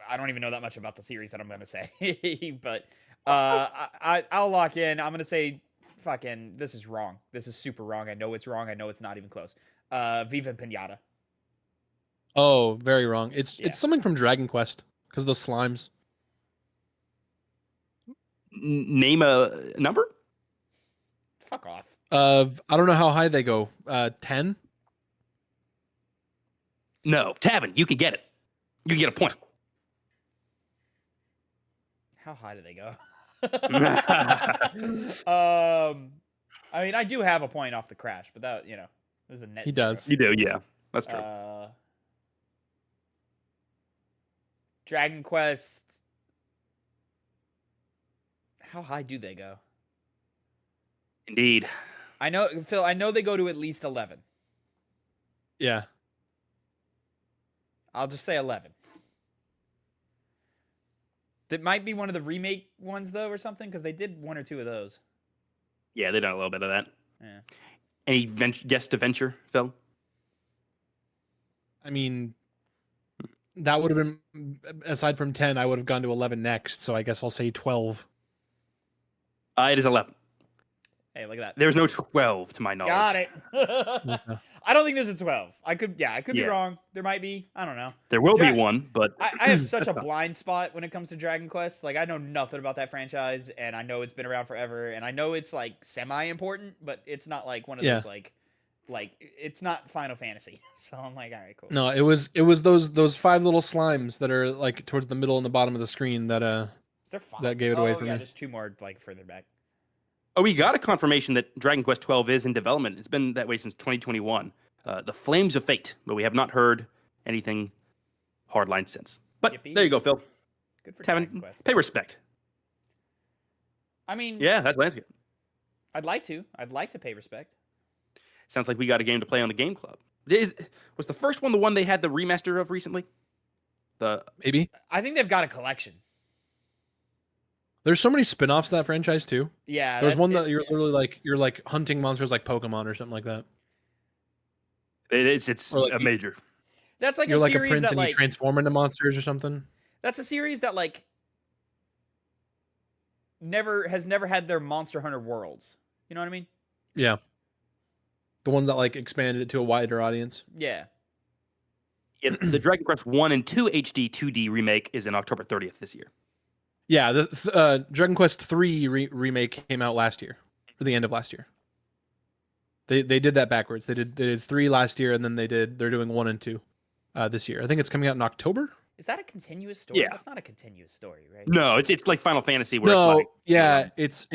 I don't even know that much about the series that I'm gonna say. But I'll lock in. I'm gonna say fucking this is wrong. This is super wrong. I know it's wrong. I know it's not even close. Viva Pinata. Oh, very wrong. It's Yeah. something from Dragon Quest because those slimes. Name a number? Fuck off. I don't know how high they go. 10. No, Tavin, you can get it. You can get a point. How high do they go? I mean, I do have a point off the crash, but that there's a net. He zero. does. You do, yeah. That's true. Dragon Quest. How high do they go? Indeed. I know, Phil. I know they go to at least 11. Yeah. I'll just say 11. That might be one of the remake ones though, or something, because they did one or two of those. Yeah, they done a little bit of that. Yeah. Any guess to venture, Phil? I mean, that would have been, aside from 10, I would have gone to 11 next. So I guess I'll say 12. It is 11. Hey, look at that. There's no 12 to my knowledge. Got it. Okay. I don't think there's a 12. I could be Yeah. wrong. There might be. I don't know. There will be one, but I have such a blind spot when it comes to Dragon Quest. Like, I know nothing about that franchise, and I know it's been around forever, and I know it's like semi-important, but it's not like one of those like it's not Final Fantasy. So I'm like, all right, cool. No, it was those 5 little slimes that are like towards the middle and the bottom of the screen that Is there 5? that gave it away for yeah, me. there's 2 more like further back. oh, we got a confirmation that Dragon Quest 12 is in development. It's been that way since 2021. The Flames of Fate, but we have not heard anything hardline since. But Yippee. there you go, Phil. Good for Dragon Tavin, Quest. pay respect. I mean, Yeah, that's landscape. I'd like to. I'd like to pay respect. Sounds like we got a game to play on the Game Club. Was the first one the one they had the remaster of recently? Maybe. I think they've got a collection. There's so many spin-offs to that franchise too. Yeah. There's one that you're literally like hunting monsters like Pokemon or something like that. It's Or like a major. That's like You're a like a series prince that and like you transform into monsters or something. that's a series that like has never had their Monster Hunter worlds. You know what I mean? Yeah. The ones that like expanded it to a wider audience. Yeah. Yeah, the Dragon Quest 1 and 2 HD 2D remake is in October 30th this year. Yeah, the Dragon Quest 3 remake came out last year, or the end of last year. They did that backwards. They did 3 last year, and then they're doing 1 and 2 this year. I think it's coming out in October. Is that a continuous story? Yeah. That's not a continuous story, right? No, it's like Final Fantasy where No, it's like yeah, it's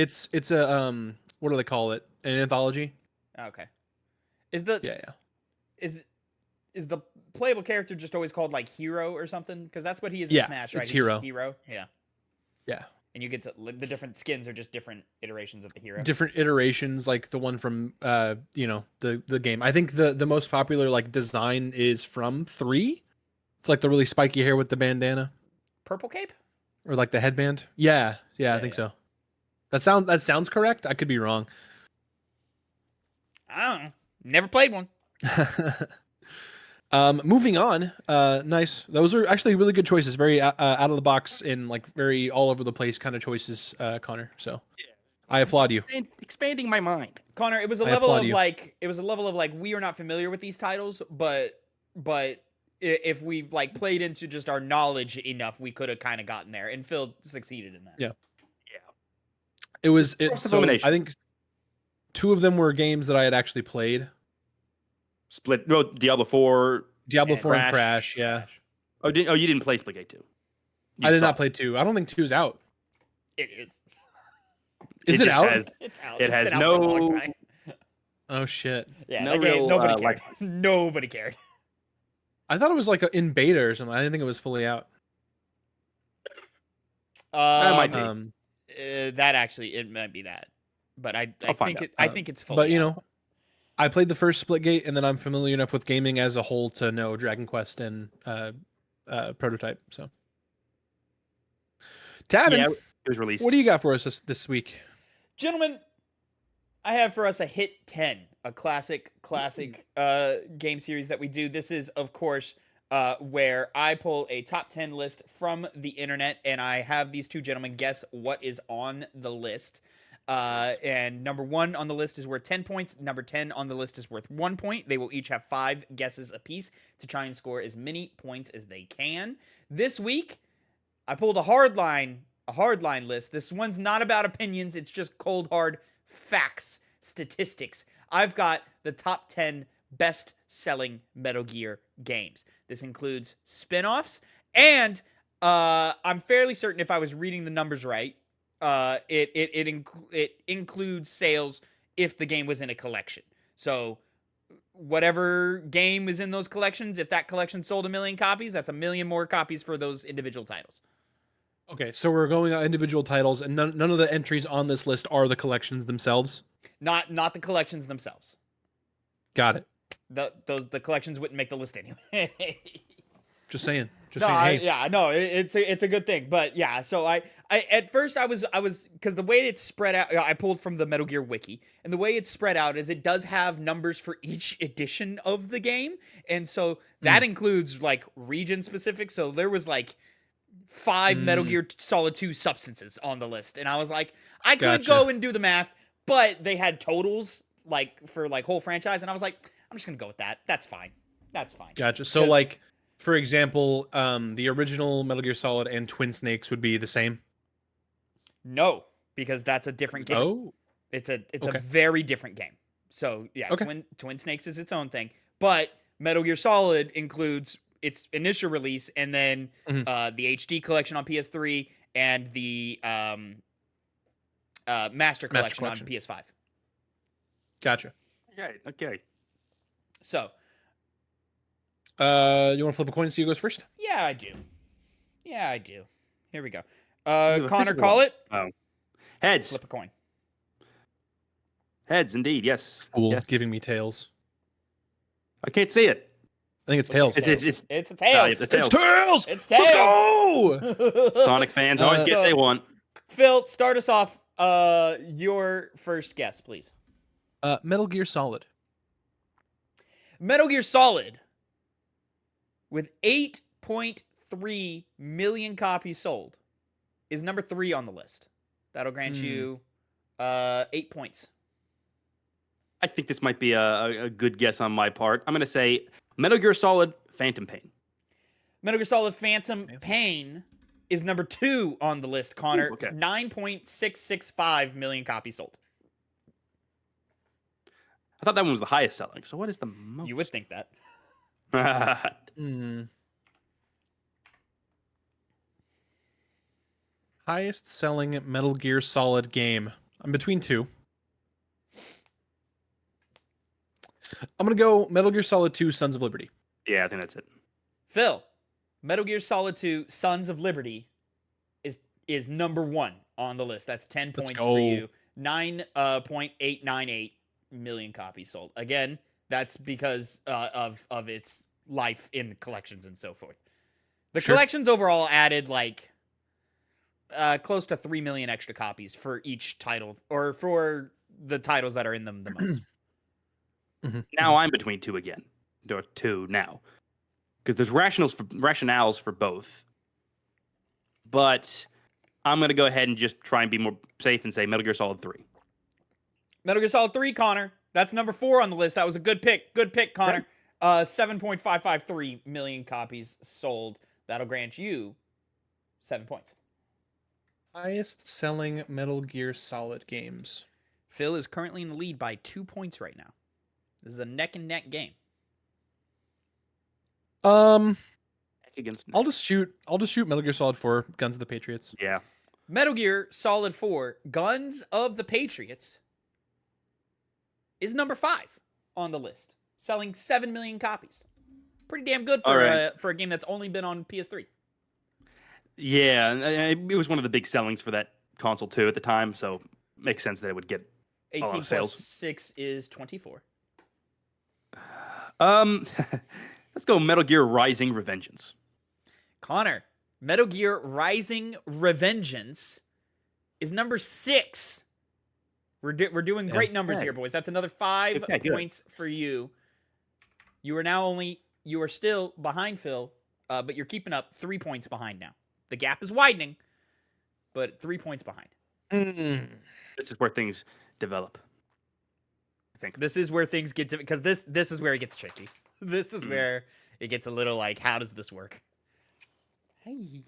a what do they call it? An anthology. Okay. Is the Yeah, yeah. is the playable character just always called like Hero or something? Because that's what he is in Yeah, Smash, right? it's He's just Hero. Hero. Yeah. Yeah. And you get to, the different skins are just different iterations of the hero. Different iterations, like the one from the game. I think the most popular like design is from 3. It's like the really spiky hair with the bandana Purple cape? or like the headband. Yeah, I think so. That sounds correct. I could be wrong. I don't know. Never played one. Moving on. Nice. Those are actually really good choices. Very out of the box and like very all over the place kind of choices, Connor. So I applaud you. expanding my mind. Connor, it was a I level applaud of you. like we are not familiar with these titles, but if we like played into just our knowledge enough, we could have kind of gotten there, and Phil succeeded in that. Yeah. Yeah. It was Cross so elimination. I think 2 of them were games that I had actually played. Split. No, Diablo 4. Diablo And 4 and Crash. Crash, yeah. Oh, you didn't play Splitgate 2. I did not play 2. I don't think 2 is out. It is. Is it just out? has- It's out. It It's has been out for a long no. time. Oh shit. Yeah, no that game, real, nobody cared. like- Nobody cared. I thought it was like in beta or something. I didn't think it was fully out. might be. That actually, it might be that, but I I'll find think out. I think it's fully. But you out. know, I played the first Splitgate, and then I'm familiar enough with gaming as a whole to know Dragon Quest and Prototype. So, Tavin, Yeah, it was released. what do you got for us this week? Gentlemen, I have for us a hit 10, a classic game series that we do. This is, of course, where I pull a top 10 list from the internet, and I have these two gentlemen guess what is on the list. And number 1 on the list is worth 10 points. Number 10 on the list is worth 1 point. They will each have 5 guesses apiece to try and score as many points as they can. This week, I pulled a hardline list. This one's not about opinions. It's just cold, hard facts, statistics. I've got the top 10 best-selling Metal Gear games. This includes spin-offs, and I'm fairly certain if I was reading the numbers right, it includes sales if the game was in a collection. So whatever game is in those collections, if that collection sold 1 million copies, that's 1 million more copies for those individual titles. Okay, so we're going on individual titles, and none of the entries on this list are the collections themselves. Not the collections themselves. Got it. The collections wouldn't make the list anyway. Just saying. It's a good thing. But yeah, so I at first I was because the way it's spread out, I pulled from the Metal Gear wiki, and the way it's spread out is it does have numbers for each edition of the game, and so that includes like region specific. So there was like 5 Metal Gear Solid 2 substances on the list, and I was like, I could go and do the math, but they had totals like for like whole franchise, and I was like, I'm just gonna go with that. That's fine. Gotcha. So like, for example, the original Metal Gear Solid and Twin Snakes would be the same. No, because that's a different game. Oh, It's a Okay. very different game. So yeah, Okay. Twin Snakes is its own thing, but Metal Gear Solid includes its initial release and then the HD collection on PS3 and the Master collection on PS5. gotcha. Okay. So You want to flip a coin and see who goes first? yeah, I do. Here we go. have a Connor, physical call one. it. Oh. Heads. Flip a coin. Heads, indeed. Yes. Fool, Yes. giving me tails. I can't see it. I think it's tails. It's It's a tails. it's tails. tails. It's Let's tails. go. Sonic fans always get what they want. Phil, start us off. Your first guess, please. Metal Gear Solid. Metal Gear Solid, with 8.3 million copies sold, is number 3 on the list. That'll grant you 8 points. I think this might be a good guess on my part. I'm going to say Metal Gear Solid Phantom Pain. Metal Gear Solid Phantom Pain is number 2 on the list, Connor. Ooh, okay. 9.665 million copies sold. I thought that one was the highest selling. So what is the most? You would think that. Highest selling Metal Gear Solid game. I'm between two. I'm gonna go Metal Gear Solid 2: Sons of Liberty. Yeah, I think that's it. Phil, Metal Gear Solid 2: Sons of Liberty is number 1 on the list. That's 10 Let's points go. for you. 9.898 million copies sold. Again, that's because of its life in collections and so forth. The Sure. collections overall added like close to 3 million extra copies for each title, or for the titles that are in them the most. Now I'm between two again. There are two now. Because there's rationales for both. But I'm going to go ahead and just try and be more safe and say Metal Gear Solid 3. Metal Gear Solid 3, Connor. That's number 4 on the list. That was a good pick. Good pick, Connor. 7.553 million copies sold. That'll grant you 7 points. Highest selling Metal Gear Solid games. Phil is currently in the lead by 2 points right now. This is a neck and neck game. Against I'll just shoot Metal Gear Solid 4: Guns of the Patriots. Yeah. Metal Gear Solid 4: Guns of the Patriots is number 5 on the list, selling 7 million copies. Pretty damn good for a game that's only been on PS3. Yeah, it was one of the big sellings for that console too at the time, so makes sense that it would get 18 a lot of plus sales. 6 is 24. Let's go Metal Gear Rising: Revengeance. Connor, Metal Gear Rising: Revengeance is number 6. We're doing great numbers here, boys. That's another 5 points for you. You are still behind Phil, but you're keeping up 3 points behind now. The gap is widening, but 3 points behind. This is where things develop. I think This is where things get to, because this is where it gets tricky. This is where it gets a little like, how does this work? Hey.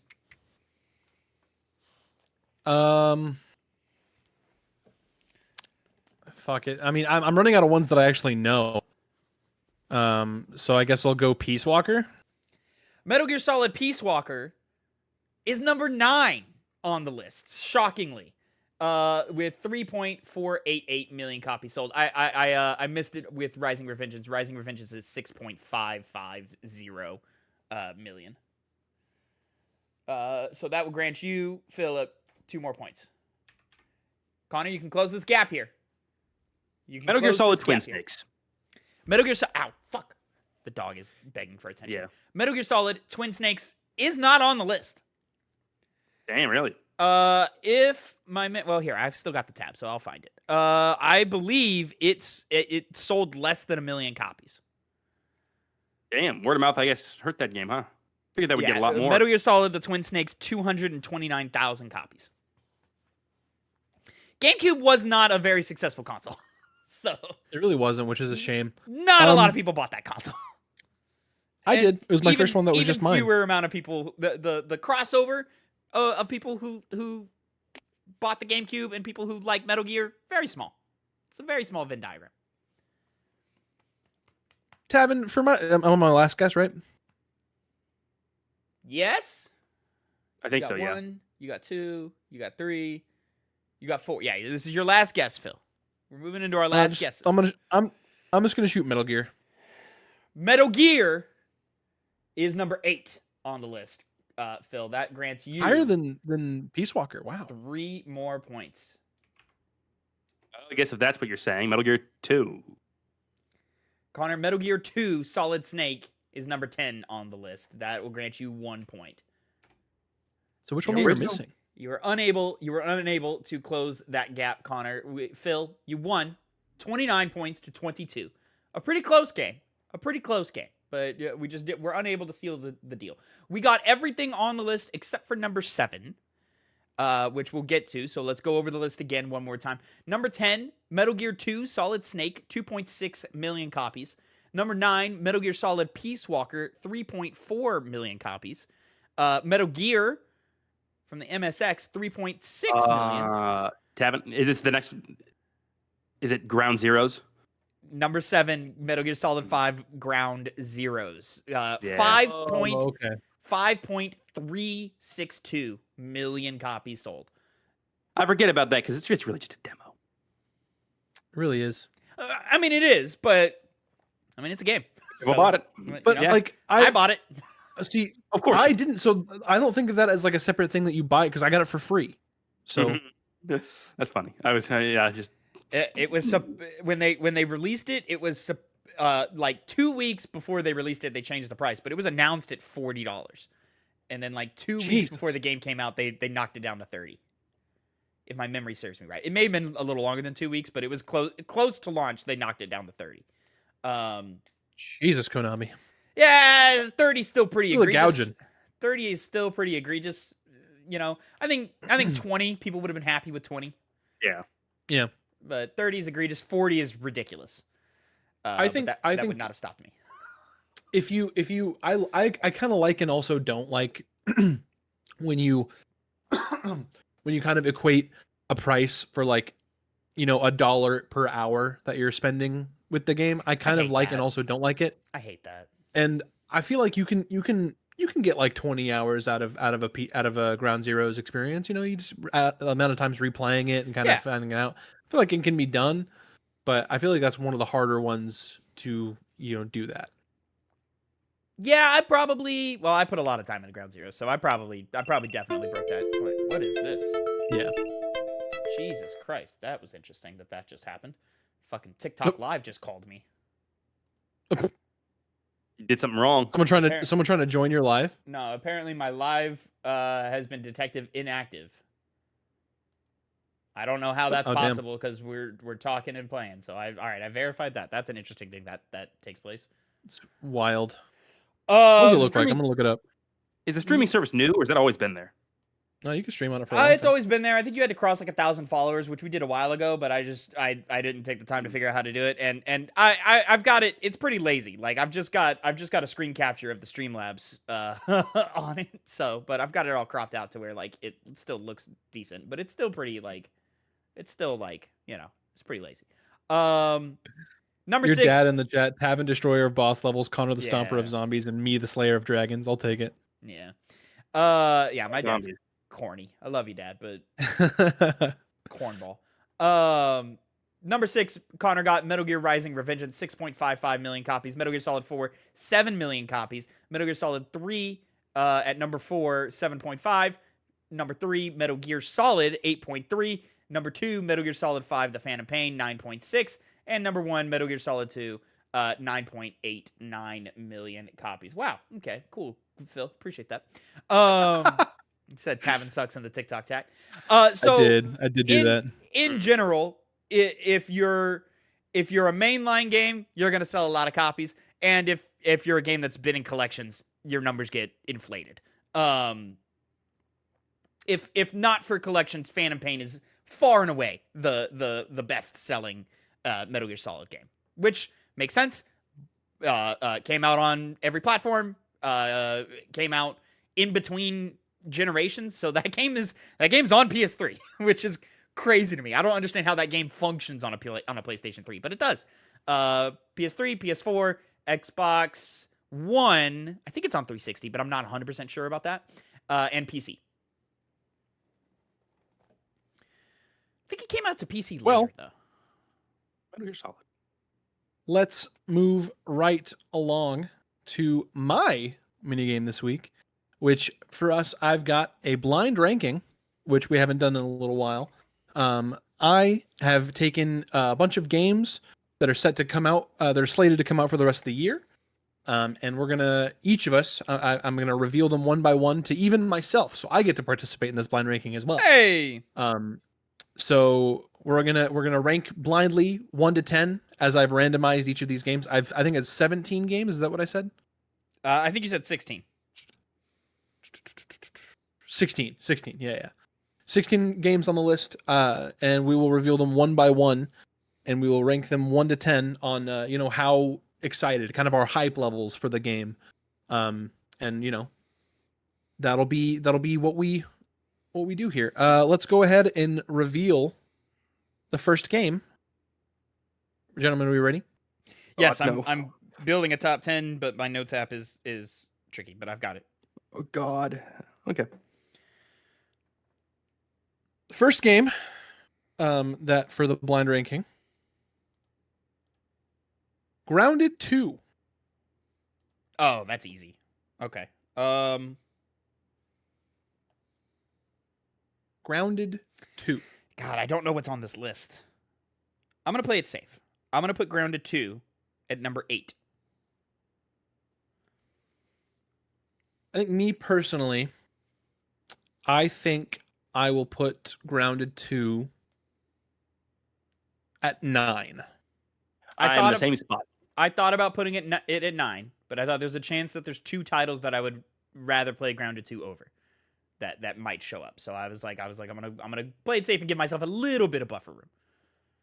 Fuck it. I mean, I'm running out of ones that I actually know. So I guess I'll go Peace Walker. Metal Gear Solid Peace Walker is number 9 on the list, shockingly, with 3.488 million copies sold. I missed it with Rising Revengeance. Rising Revengeance is 6.550 million. So that will grant you, Philip, 2 more points. Connor, you can close this gap here. Metal Gear Solid Twin Snakes. Metal Gear Solid. Ow, fuck. The dog is begging for attention. Yeah. Metal Gear Solid Twin Snakes is not on the list. Damn, really? Well, here, I've still got the tab, so I'll find it. I believe it sold less than 1 million copies. Damn, word of mouth, I guess, hurt that game, huh? Figured that would get a lot more. Metal Gear Solid The Twin Snakes, 229,000 copies. GameCube was not a very successful console. So It really wasn't, which is a shame. not a lot of people bought that console. I And did. It was my first one that was just mine. Fewer amount of people. The crossover of people who bought the GameCube and people who like Metal Gear, very small. It's a very small Venn diagram. Tavin, I'm on my last guess, right? Yes. I think You so, got yeah. 1, you got 2, you got 3, you got 4. Yeah, this is your last guess, Phil. We're moving into our last guesses. I'm just gonna shoot Metal Gear. Metal Gear is number 8 on the list. Phil, that grants you Higher than Peace Walker. Wow. 3 more points. I guess if that's what you're saying, Metal Gear 2. Connor, Metal Gear 2 Solid Snake is number 10 on the list. That will grant you 1 point. So which one were we original- missing? You were unable to close that gap, Connor. Phil, you won 29 points to 22. A pretty close game. But we're unable to seal the deal. We got everything on the list except for number 7, which we'll get to. So let's go over the list again one more time. Number 10, Metal Gear 2 Solid Snake, 2.6 million copies. Number 9, Metal Gear Solid Peace Walker, 3.4 million copies. Metal Gear from the MSX, 3.6 million. Tavin, is this the next? Is it Ground Zeroes? Number 7, Metal Gear Solid 5 Ground Zeroes. Yeah. 5 okay. 5.362 million copies sold. I forget about that because it's really just a demo. It really is. I mean, it is, but I mean, it's a game. People bought it. But Yeah. like I bought it. see, Of course. I didn't. So I don't think of that as like a separate thing that you buy because I got it for free. So That's funny. I was just It was when they released it. It was like 2 weeks before they released it. They changed the price, but it was announced at $40, and then like 2 weeks Jesus. before the game came out, they knocked it down to 30. If my memory serves me right, it may have been a little longer than 2 weeks, but it was close to launch. They knocked it down to 30. Jesus, Konami. Yeah, 30 is still pretty Really egregious. gouging. 30 is still pretty egregious. You know, I think 20 people would have been happy with 20. yeah. But 30 is egregious. 40 is ridiculous. I but think- that, I that think- would not have stopped me. I kind of like and also don't like when you when you kind of equate a price for like $1 per hour that you're spending with the game. I kind of hate like that. and also don't like it. I hate that. And I feel like you can get like 20 hours out of a Ground Zeroes experience. You just the amount of times replaying it and kind Yeah. of finding it out. I feel like it can be done, but I feel like that's one of the harder ones to do that. Yeah, I put a lot of time into Ground Zero, so I probably definitely broke that. What is this? Yeah. Jesus Christ, that was interesting that just happened. Fucking TikTok Live just called me. You did something wrong. Someone trying to join your live. No, apparently my live has been detected inactive. I don't know how that's Oh, damn. possible because we're talking and playing. So I verified that. That's an interesting thing that takes place. It's wild. What does it Uh, look like? I'm gonna look it up. Is the streaming service new or has that always been there? No, you can stream on it for a long it's time. always been there. I think you had to cross like 1,000 followers, which we did a while ago, but I didn't take the time to figure out how to do it. And I've got it. It's pretty lazy. Like I've just got a screen capture of the Streamlabs on it. So, but I've got it all cropped out to where like it still looks decent, but it's still pretty like it's pretty lazy. Number Your 6. dad in the chat, Tavin Destroyer of boss levels, Connor the Stomper Yeah. of zombies, and me the Slayer of dragons. I'll take it. Yeah. Yeah, my dad's Zombies. corny. I love you, Dad, but That's cornball. Number 6, Connor got Metal Gear Rising Revengeance, 6.55 million copies. Metal Gear Solid 4, 7 million copies. Metal Gear Solid 3 at number 4, 7.5. Number 3, Metal Gear Solid, 8.3. Number 2, Metal Gear Solid 5, The Phantom Pain, 9.6. And number 1, Metal Gear Solid 2, 9.89 million copies. Wow. Okay, cool. Phil, appreciate that. You said Tavin sucks in the TikTok tag. So I did do that. In general, if you're a mainline game, you're gonna sell a lot of copies, and if you're a game that's been in collections, your numbers get inflated. If not for collections, Phantom Pain is far and away the best selling Metal Gear Solid game, which makes sense. Came out on every platform. Came out in between generations, so that game's on PS3, which is crazy to me. I don't understand how that game functions on a PlayStation 3, but it does. PS3, PS4, Xbox One. I think it's on 360, but I'm not 100% sure about that. And PC. I think it came out to PC later, Well, though. Metal Gear Solid. Let's move right along to my minigame this week, which for us, I've got a blind ranking, which we haven't done in a little while. I have taken a bunch of games that are set to come out, that are slated to come out for the rest of the year. And we're going to, each of us, I'm going to reveal them one by one to even myself. So I get to participate in this blind ranking as well. Hey! So we're gonna rank blindly 1 to 10 as I've randomized each of these games. I think it's 17 games. Is that what I said? I think you said 16. 16. Yeah. 16 games on the list. And we will reveal them one by one, and we will rank them 1 to 10 on how excited, kind of our hype levels for the game. And that'll be what we do here. Let's go ahead and reveal the first game. Gentlemen, are we ready? Yes, no. I'm building a top 10, but my notes app is tricky, but I've got it. Oh God. Okay. First game, that for the blind ranking, Grounded 2. Oh, that's easy. Okay. Grounded 2. God, I don't know what's on this list. I'm gonna play it safe. I'm gonna put Grounded 2 at number 8. I think me personally, I think I will put Grounded 2 at 9. I'm in the same spot. I thought about putting it at 9, but I thought there's a chance that there's 2 titles that I would rather play Grounded 2 over. That might show up. So I was like, I'm gonna play it safe and give myself a little bit of buffer room.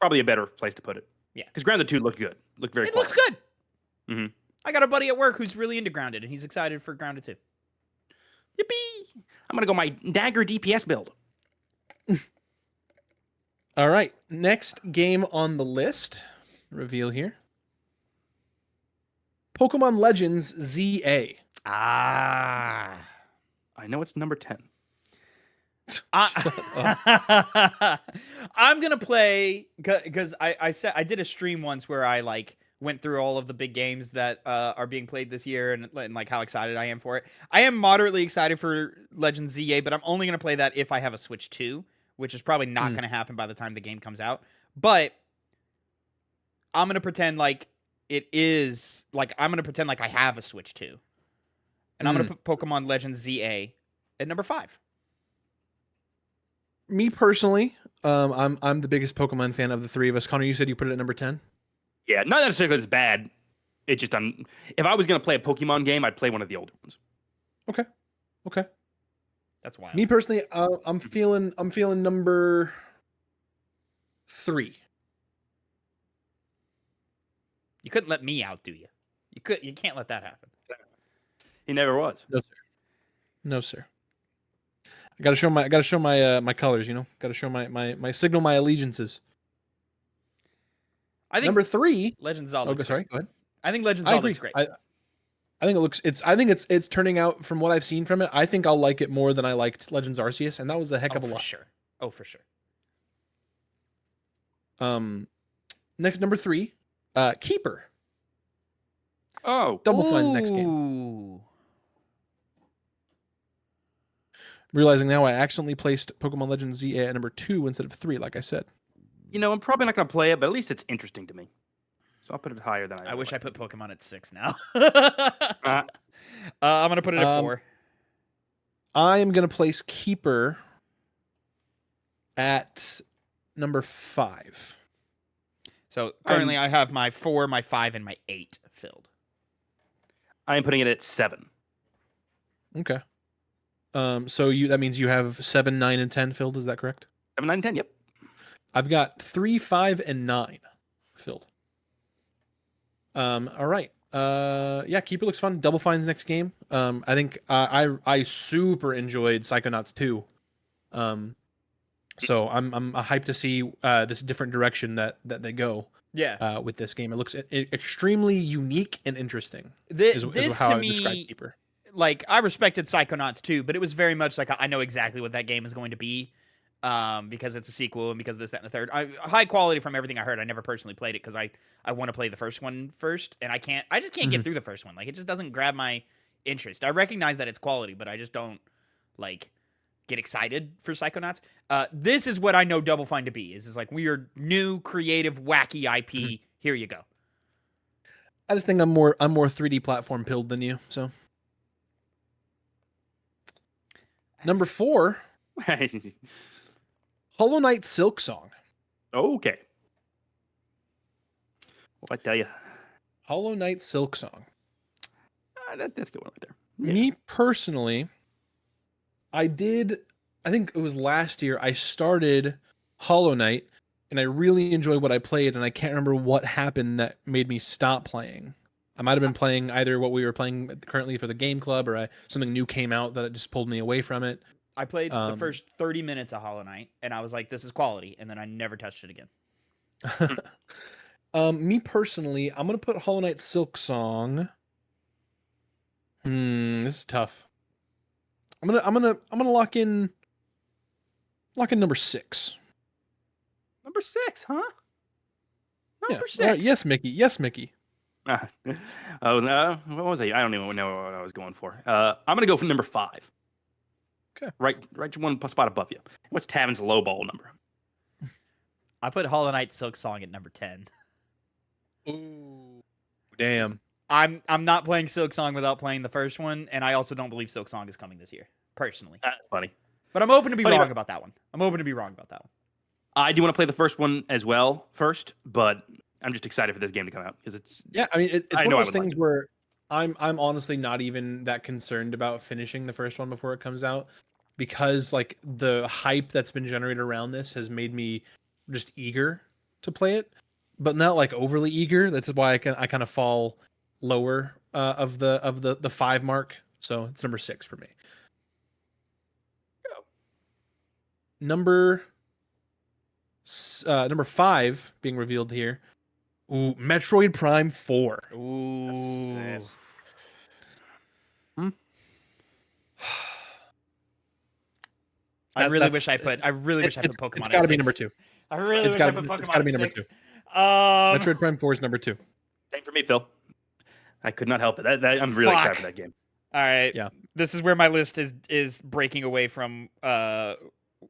Probably a better place to put it. Yeah. Because Grounded 2 looked good. Looked very It looks quality. good. Mhm. I got a buddy at work who's really into Grounded, and he's excited for Grounded 2. Yippee! I'm gonna go my dagger DPS build. All right. Next game on the list. Reveal here. Pokemon Legends ZA. Ah. I know it's number 10. I'm gonna play because I said I did a stream once where I like went through all of the big games that are being played this year and like how excited I am for it. I am moderately excited for Legends ZA, but I'm only gonna play that if I have a Switch 2, which is probably not gonna happen by the time the game comes out. But I'm gonna pretend like it is like I'm gonna pretend like I have a Switch 2, and I'm gonna put Pokemon Legends ZA at number 5. Me personally, I'm the biggest Pokemon fan of the three of us. Connor, you said you put it at number 10. Yeah, not necessarily it's bad. It just if I was gonna play a Pokemon game, I'd play one of the older ones. Okay. That's wild. Me personally, I'm feeling number 3. You couldn't let me outdo you. You can't let that happen. He never was. No, sir. I gotta show my colors. You know, gotta show my signal, my allegiances. I think Number 3. Legends Zelda. Oh, sorry. Go ahead. I think Legends I Zelda agree. looks great. I think it looks. I think it's turning out from what I've seen from it. I think I'll like it more than I liked Legends Arceus, and that was a heck of a lot. Sure. Oh, for sure. Next, number 3, Keeper. Oh, Double Fine's next game. Ooh. Realizing now I accidentally placed Pokemon Legends ZA at number 2 instead of 3, like I said. you know, I'm probably not gonna play it, but at least it's interesting to me. So I'll put it higher than I wish I like. put Pokemon at 6 now. I'm gonna put it at 4. I am gonna place Keeper at number 5. So currently, I have my 4, my 5, and my 8 filled. I am putting it at 7. Okay. So that means you have 7, 9, and 10 filled. Is that correct? 7, 9, 10. Yep. I've got 3, 5, and 9 filled. All right. Yeah, Keeper looks fun. Double Fine's next game. I think I super enjoyed Psychonauts 2. So I'm hyped to see this different direction that they go. Yeah. With this game, it looks extremely unique and interesting. This how to I would describe me, Keeper. like, I respected Psychonauts too, but it was very much like I know exactly what that game is going to be, because it's a sequel and because this, that, and the third. High quality from everything I heard. I never personally played it because I want to play the first one first, and I just can't get through the first one. Like, it just doesn't grab my interest. I recognize that it's quality, but I just don't like get excited for Psychonauts. This is what I know Double Fine to be. Is like weird, new, creative, wacky IP. Here you go. I just think I'm more 3D platform pilled than you. So number 4, Hollow Knight Silk Song. Okay. What I tell you? Hollow Knight Silk Song. That's a good one right there. Me personally, I think it was last year, I started Hollow Knight, and I really enjoyed what I played, and I can't remember what happened that made me stop playing. I might have been playing either what we were playing currently for the game club, or something new came out that it just pulled me away from it. I played the first 30 minutes of Hollow Knight, and I was like, this is quality, and then I never touched it again. Me personally, I'm gonna put Hollow Knight Silk Song. This is tough. I'm gonna lock in Lock in number 6. Number 6, huh? Number Yeah. 6. Yes, Mickey. Yes, Mickey. What was I? I don't even know what I was going for. I'm gonna go for number 5. Okay. Right one spot above you. What's Tavin's low ball number? I put Hollow Knight Silk Song at number 10. Ooh. Damn. I'm not playing Silk Song without playing the first one, and I also don't believe Silk Song is coming this year, personally. That's funny. But I'm open to be Funny, wrong about that one. I do want to play the first one as well first, but I'm just excited for this game to come out because it's. Yeah, I mean, it's I one know I of those would like things it. where I'm honestly not even that concerned about finishing the first one before it comes out, because like the hype that's been generated around this has made me just eager to play it, but not like overly eager. That's why I kind of fall lower of the 5 mark. So it's number 6 for me. Go. Number 5 being revealed here. Ooh, Metroid Prime 4. Ooh. Yes. I really That's- wish I put Pokemon It's got to at be 6. number 2. I really It's wish I gotta- put Pokemon it's gotta be at number 6. 2. Metroid Prime 4 is number 2. Same for me, Phil. I could not help it. I'm really Fuck. excited for that game. All right. Yeah. This is where my list is breaking away from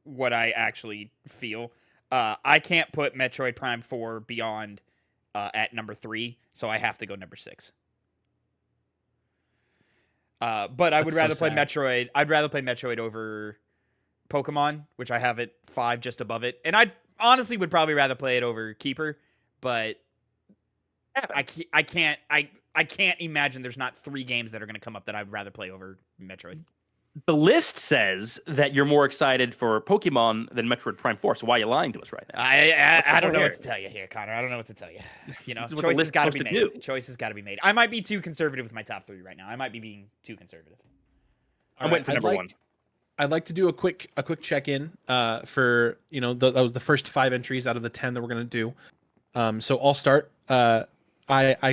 what I actually feel. I can't put Metroid Prime 4 Beyond at number 3, so I have to go number 6. But I would That's so rather play sad. Metroid. I'd rather play Metroid over Pokemon, which I have at 5 just above it. And I honestly would probably rather play it over Keeper, but I can't imagine there's not 3 games that are going to come up that I'd rather play over Metroid. The list says that you're more excited for Pokemon than Metroid Prime 4. So why are you lying to us right now? I don't know here? what to tell you here, Connor. I don't know what to tell you. You know, This is what the choices list's got to be supposed made. to do. Choices got to be made. I might be too conservative with my top 3 right now. I might be being too conservative. I'm waiting for number 1. I'd like to do a quick check-in for, you know, that was the first 5 entries out of the 10 that we're going to do. So I'll start. I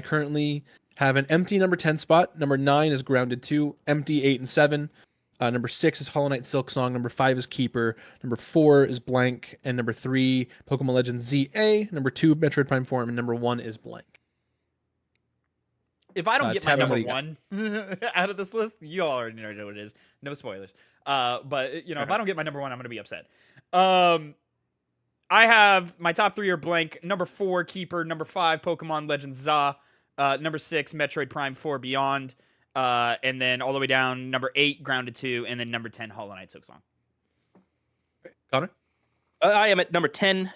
currently have an empty number 10 spot. Number 9 is Grounded 2. Empty 8 and 7. Number 6 is Hollow Knight Silk Song. Number 5 is Keeper. Number 4 is Blank. And number 3, Pokemon Legends ZA. Number 2, Metroid Prime 4. And number 1 is Blank. If I don't get my Tavin, number what do you 1 out of this list, you all already know what it is. No spoilers. But you know, if I don't get my number 1, I'm gonna be upset. I have my top 3 are Blank. Number 4, Keeper. Number 5, Pokemon Legends ZA. Number 6, Metroid Prime 4 Beyond. And then all the way down, number 8, Grounded 2, and then number 10, Hollow Knight Silk Song. Connor? I am at number 10,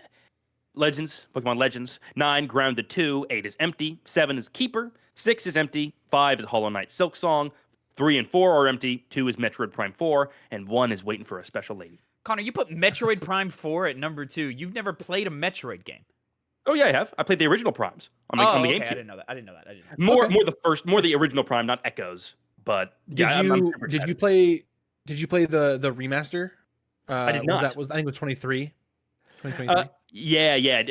Legends, Pokemon Legends. 9, Grounded 2. 8 is Empty. 7 is Keeper. 6 is Empty. 5 is Hollow Knight Silk Song. 3 and 4 are Empty. 2 is Metroid Prime 4. And 1 is Waiting for a Special Lady. Connor, you put Metroid Prime 4 at number 2. You've never played a Metroid game. Oh, yeah, I have. I played the original Primes on the okay. GameCube. I didn't know that. More the original Prime, not Echoes. But Did yeah, you I'm super did you excited. play the remaster? I did not. I think it was 23. 2023. Yeah.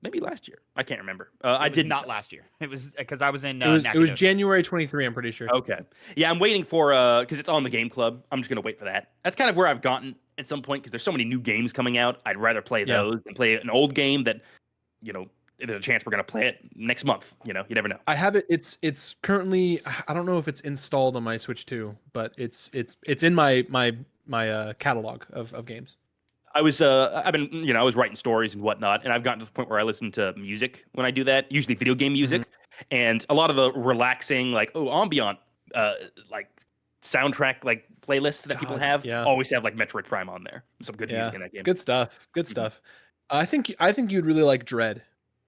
Maybe last year. I can't remember. I did not last year. It was because I was in. It was Nacogdoches. January 23. I'm pretty sure. Okay. Yeah, I'm waiting for because it's on the Game Club. I'm just gonna wait for that. That's kind of where I've gotten at some point because there's so many new games coming out. I'd rather play those than play an old game that, you know, there's a chance we're gonna play it next month. You know, you never know. I have it. It's currently. I don't know if it's installed on my Switch 2, but it's in my catalog of games. I was writing stories and whatnot, and I've gotten to the point where I listen to music when I do that, usually video game music, and a lot of the relaxing, like ambient, like soundtrack, like playlists that people have, always have like Metroid Prime on there. Some good music in that game. It's good stuff. Good stuff. I think you'd really like Dread.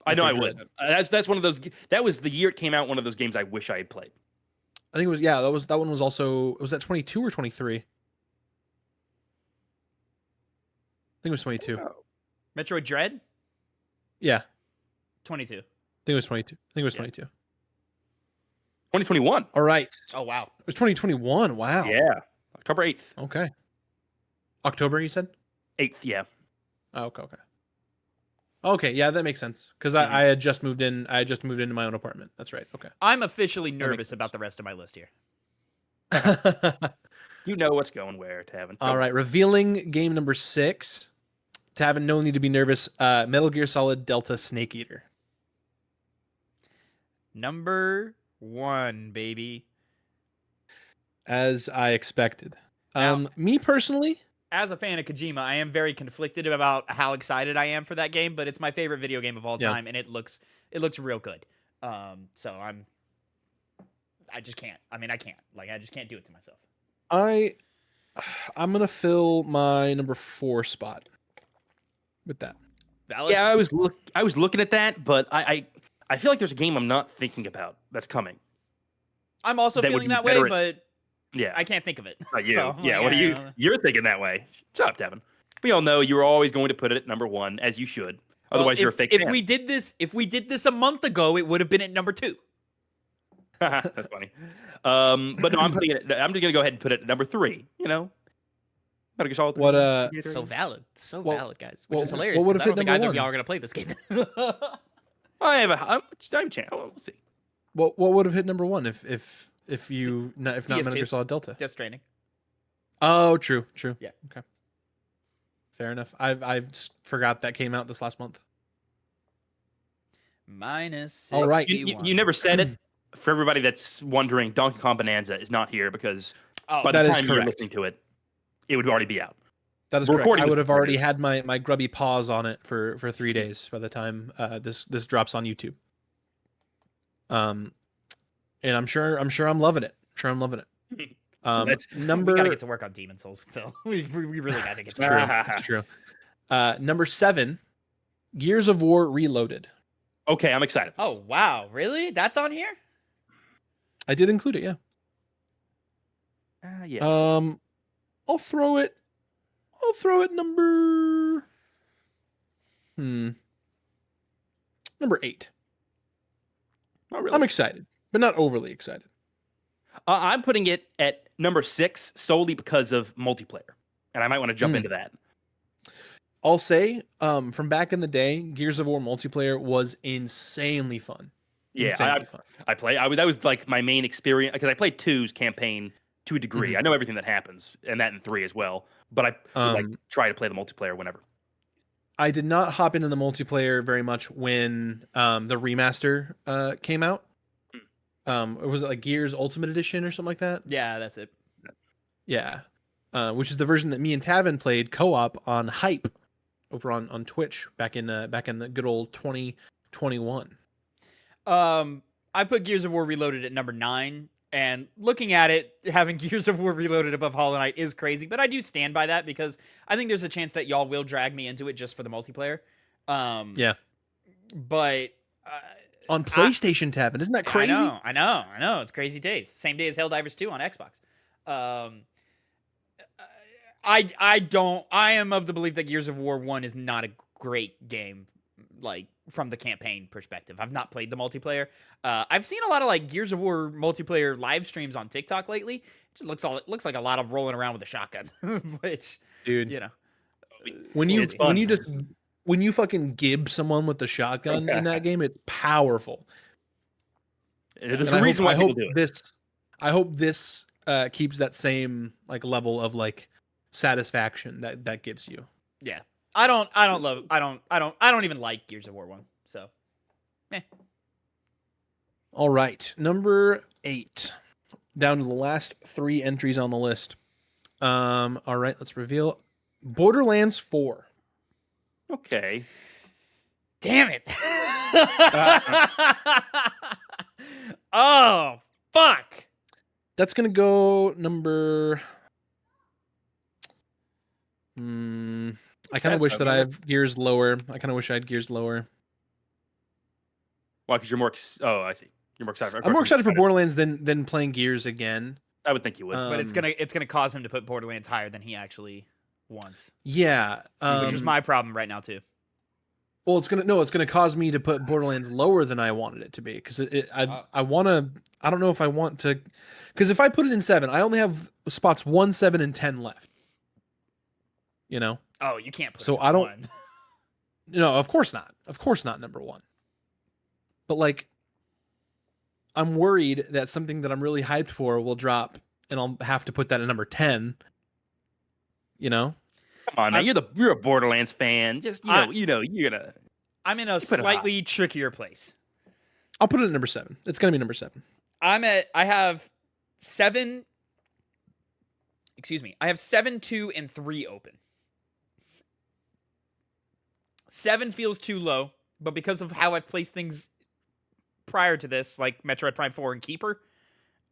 I know I Metroid would. Dread. That's one of those. That was the year it came out. One of those games I wish I had played. I think it was that one was also was that 22 or 23? I think it was 22. Metroid Dread. Yeah, 22. I think it was 22. 2021. All right. Oh wow. It was 2021. Wow. Yeah, October 8th. Okay. October, you said? 8th, yeah. Oh, okay. Yeah, that makes sense. Because I had just moved in. I had just moved into my own apartment. That's right. Okay. I'm officially nervous sense. about the rest of my list here. You know what's going where, Tavin. All right, revealing game number 6. Tavin, no need to be nervous. Metal Gear Solid Delta Snake Eater. Number 1, baby. As I expected. Now- Me personally, As a fan of Kojima, I am very conflicted about how excited I am for that game, but it's my favorite video game of all Yeah. time, and it looks real good. So I just can't. I mean, I can't. Like, I just can't do it to myself. I'm gonna fill my number 4 spot with that. Valid. Yeah, I was looking at that, but I feel like there's a game I'm not thinking about that's coming. I'm also that would feeling be that way, better at- but Yeah, I can't think of it. not you. So, I'm Yeah, like, what are I you? don't know. You're thinking that way. Shut up, Tavin. We all know you were always going to put it at number 1, as you should. Well, Otherwise, you're a fake if fan. we did this a month ago, it would have been at number 2. That's funny. But no, I'm putting it. I'm just gonna go ahead and put it at number 3. You know, Metal Gear Solid 3. What, So valid. So Well, valid, guys. Which well, is hilarious what because would've I hit don't think number either of 1? y'all are going to play this game. I have a chance. We'll see. what would have hit number 1 if not DS2. Metal Gear Solid Delta? Death Stranding. Oh, true. Yeah. Okay. Fair enough. I just forgot that came out this last month. Minus All right. 61. You never said it. For everybody that's wondering, Donkey Kong Bonanza is not here because Oh, by the That is time you're correct. listening to it, it would already be out. That is We're correct. recording I this would have before it already is. had my grubby paws on it for 3 days by the time this drops on YouTube. And I'm sure I'm loving it. Let's- Number we got to get to work on Demon Souls, Phil. we really got to get to true. work. It's true. Number 7, Gears of War Reloaded. Okay, I'm excited. Oh, wow. Really? That's on here? I did include it, yeah. Yeah. I'll throw it number number 8. Not really. I'm excited, but not overly excited. I'm putting it at number 6 solely because of multiplayer, and I might want to jump into that. I'll say, from back in the day, Gears of War multiplayer was insanely fun. Yeah, Insanely fun. that was like my main experience because I played 2's campaign to a degree. I know everything that happens, and that in 3 as well. But I would, like try to play the multiplayer whenever. I did not hop into the multiplayer very much when the remaster came out. Was it like Gears Ultimate Edition or something like that? Yeah, that's it. Yeah, which is the version that me and Tavin played co-op on Hype over on Twitch back in the good old 2021. I put Gears of War Reloaded at number 9, and looking at it, having Gears of War Reloaded above Hollow Knight is crazy, but I do stand by that because I think there's a chance that y'all will drag me into it just for the multiplayer. Yeah, but on PlayStation, Tavin, isn't that crazy? I know. It's crazy days. Same day as Helldivers 2 on Xbox. I am of the belief that Gears of War 1 is not a great game, like, from the campaign perspective. I've not played the multiplayer. I've seen a lot of, like, Gears of War multiplayer live streams on TikTok lately. It just looks like a lot of rolling around with a shotgun, which, Dude, you know. when It's fun. when you fucking gib someone with the shotgun in that game, it's powerful. There's And a reason why people do it. I hope this keeps that same like level of like satisfaction that gives you. Yeah. I don't even like Gears of War 1. So, All right, number 8, down to the last 3 entries on the list. All right, let's reveal Borderlands 4. Okay. damn it. Oh, fuck. That's gonna go number. I kind of wish that I have Gears lower. I kind of wish I had Gears lower. Why? Because you're more. Oh, I see. You're more excited. I'm more excited for Borderlands than playing Gears again. I would think you would. But it's gonna cause him to put Borderlands higher than he actually wants. Yeah, Which is my problem right now too. Well, it's gonna cause me to put Borderlands lower than I wanted it to be because I want to. I don't know if I want to, because if I put it in 7, I only have spots 1, 7, and 10 left. You know. Oh, you can't put So it I don't- 1. No, of course not. Of course not number 1. But like, I'm worried that something that I'm really hyped for will drop and I'll have to put that at number 10. You know, Come on, man. You're a Borderlands fan. Just you're gonna. I'm in a Keep it high. slightly trickier place. I'll put it at number 7. It's gonna be number 7. I have 7. Excuse me. I have 7, 2, and 3 open. 7 feels too low, but because of how I've placed things prior to this, like Metroid Prime 4 and Keeper,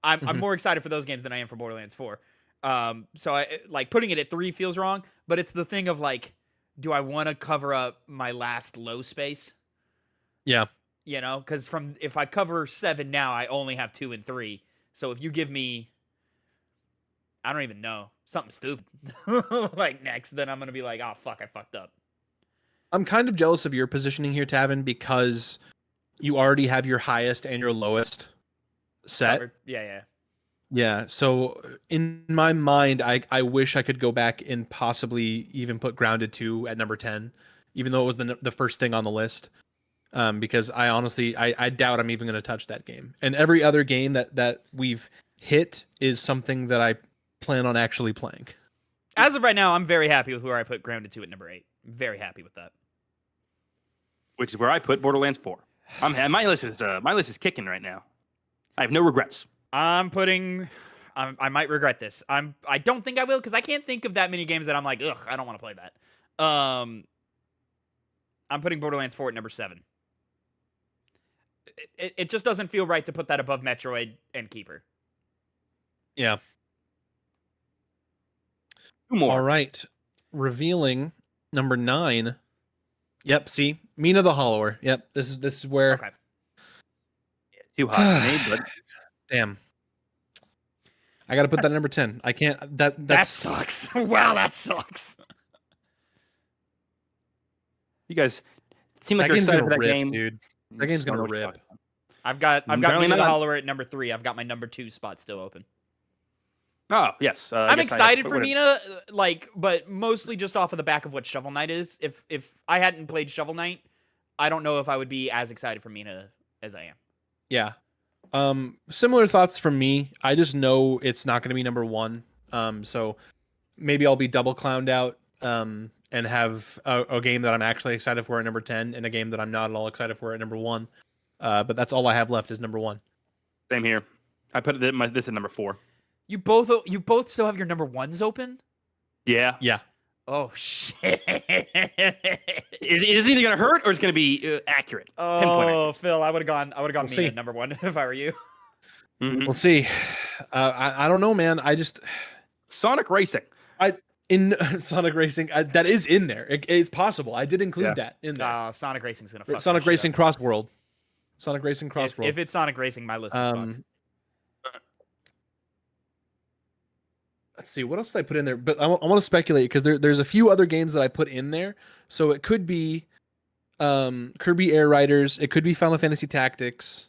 I'm more excited for those games than I am for Borderlands 4. So I like putting it at 3 feels wrong, but it's the thing of like, do I want to cover up my last low space? Yeah. You know, because if I cover 7 now, I only have 2 and 3. So if you give me, I don't even know, something stupid like next, then I'm gonna be like, oh fuck, I fucked up. I'm kind of jealous of your positioning here, Tavin, because you already have your highest and your lowest set. Covered. Yeah. Yeah. So in my mind, I wish I could go back and possibly even put Grounded 2 at number 10, even though it was the first thing on the list. Because I honestly, I doubt I'm even going to touch that game. And every other game that we've hit is something that I plan on actually playing. As of right now, I'm very happy with where I put Grounded 2 at number 8. I'm very happy with that. Which is where I put Borderlands 4. My list is kicking right now. I have no regrets. I might regret this. I don't think I will because I can't think of that many games that I'm like, ugh, I don't want to play that. I'm putting Borderlands 4 at number 7. It just doesn't feel right to put that above Metroid and Keeper. Yeah. 2 more. All right. Revealing number 9. Yep. See, Mina the Hollower. Yep. This is where. Okay. Too hot for me, but Damn. I got to put that at number 10. I can't. That sucks. Wow, that sucks. you guys seem like That you're game's excited gonna for that rip, game, dude. That game's gonna rip. I've got Apparently Mina the not. Hollower at number 3. I've got my number 2 spot still open. Oh yes, I'm excited for Mina, but mostly just off of the back of what Shovel Knight is. If I hadn't played Shovel Knight, I don't know if I would be as excited for Mina as I am. Yeah. Similar thoughts from me. I just know it's not going to be number 1. So maybe I'll be double clowned out. And have a game that I'm actually excited for at number 10, and a game that I'm not at all excited for at number 1. But that's all I have left is number 1. Same here. I put this at number 4. You both still have your number 1s open? Yeah. Yeah. Oh shit! Is it either gonna hurt or it's gonna be accurate? Oh, Phil, I would have gone Mina see. at number 1 if I were you. Mhm. We'll see. I don't know, man. I just Sonic Racing. in Sonic Racing that is in there. It's possible. I did include that in there. Sonic Racing's gonna fuck Sonic this shit Racing up. Cross World. Sonic Racing Cross World. If it's Sonic Racing, my list is fucked. Let's see, what else did I put in there? But I want to speculate because there's a few other games that I put in there. So it could be Kirby Air Riders. It could be Final Fantasy Tactics.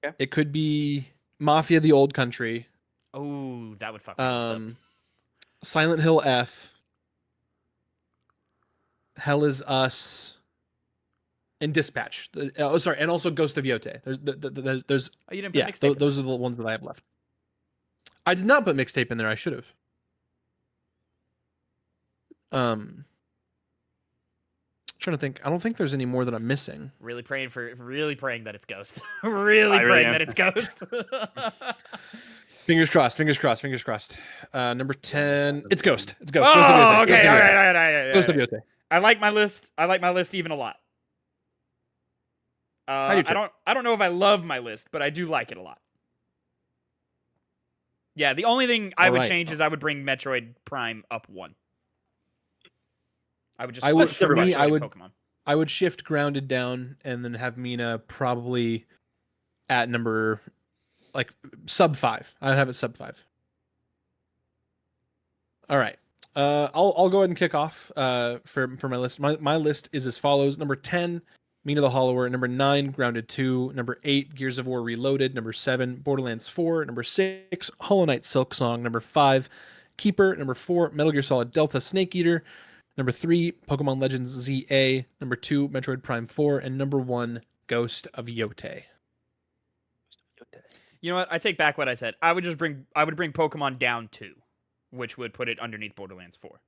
Yeah. It could be Mafia: The Old Country. Oh, that would fuck my list up. Silent Hill F. Hell is Us. And Dispatch. And also Ghost of Yote. There's Oh, you didn't put yeah, mixtape in those are the ones that I have left. I did not put mixtape in there. I should have. Trying to think. I don't think there's any more that I'm missing. Really praying that it's Ghost. I really really praying am. that it's Ghost. Fingers crossed. Number 10. It's Ghost. It's Ghost. Oh, Ghost of Yote. okay, all right. Ghost of Yote. I like my list. I like my list even a lot. do too. I don't know if I love my list, but I do like it a lot. Yeah, the only thing I would change is I would bring Metroid Prime up 1. I would just for me, Pokemon. I would shift Grounded down and then have Mina probably at number like sub 5. I'd have it sub 5. All right. I'll go ahead and kick off for my list. My list is as follows. Number 10, Mina the Hollower. Number 9, Grounded 2. Number 8, Gears of War Reloaded. Number 7, Borderlands 4. Number 6, Hollow Knight Silk Song. Number 5, Keeper. Number 4, Metal Gear Solid Delta Snake Eater. Number 3, Pokemon Legends ZA. Number 2, Metroid Prime 4. And number 1, Ghost of Yote. You know what? I take back what I said. I would bring Pokemon down 2, which would put it underneath Borderlands 4.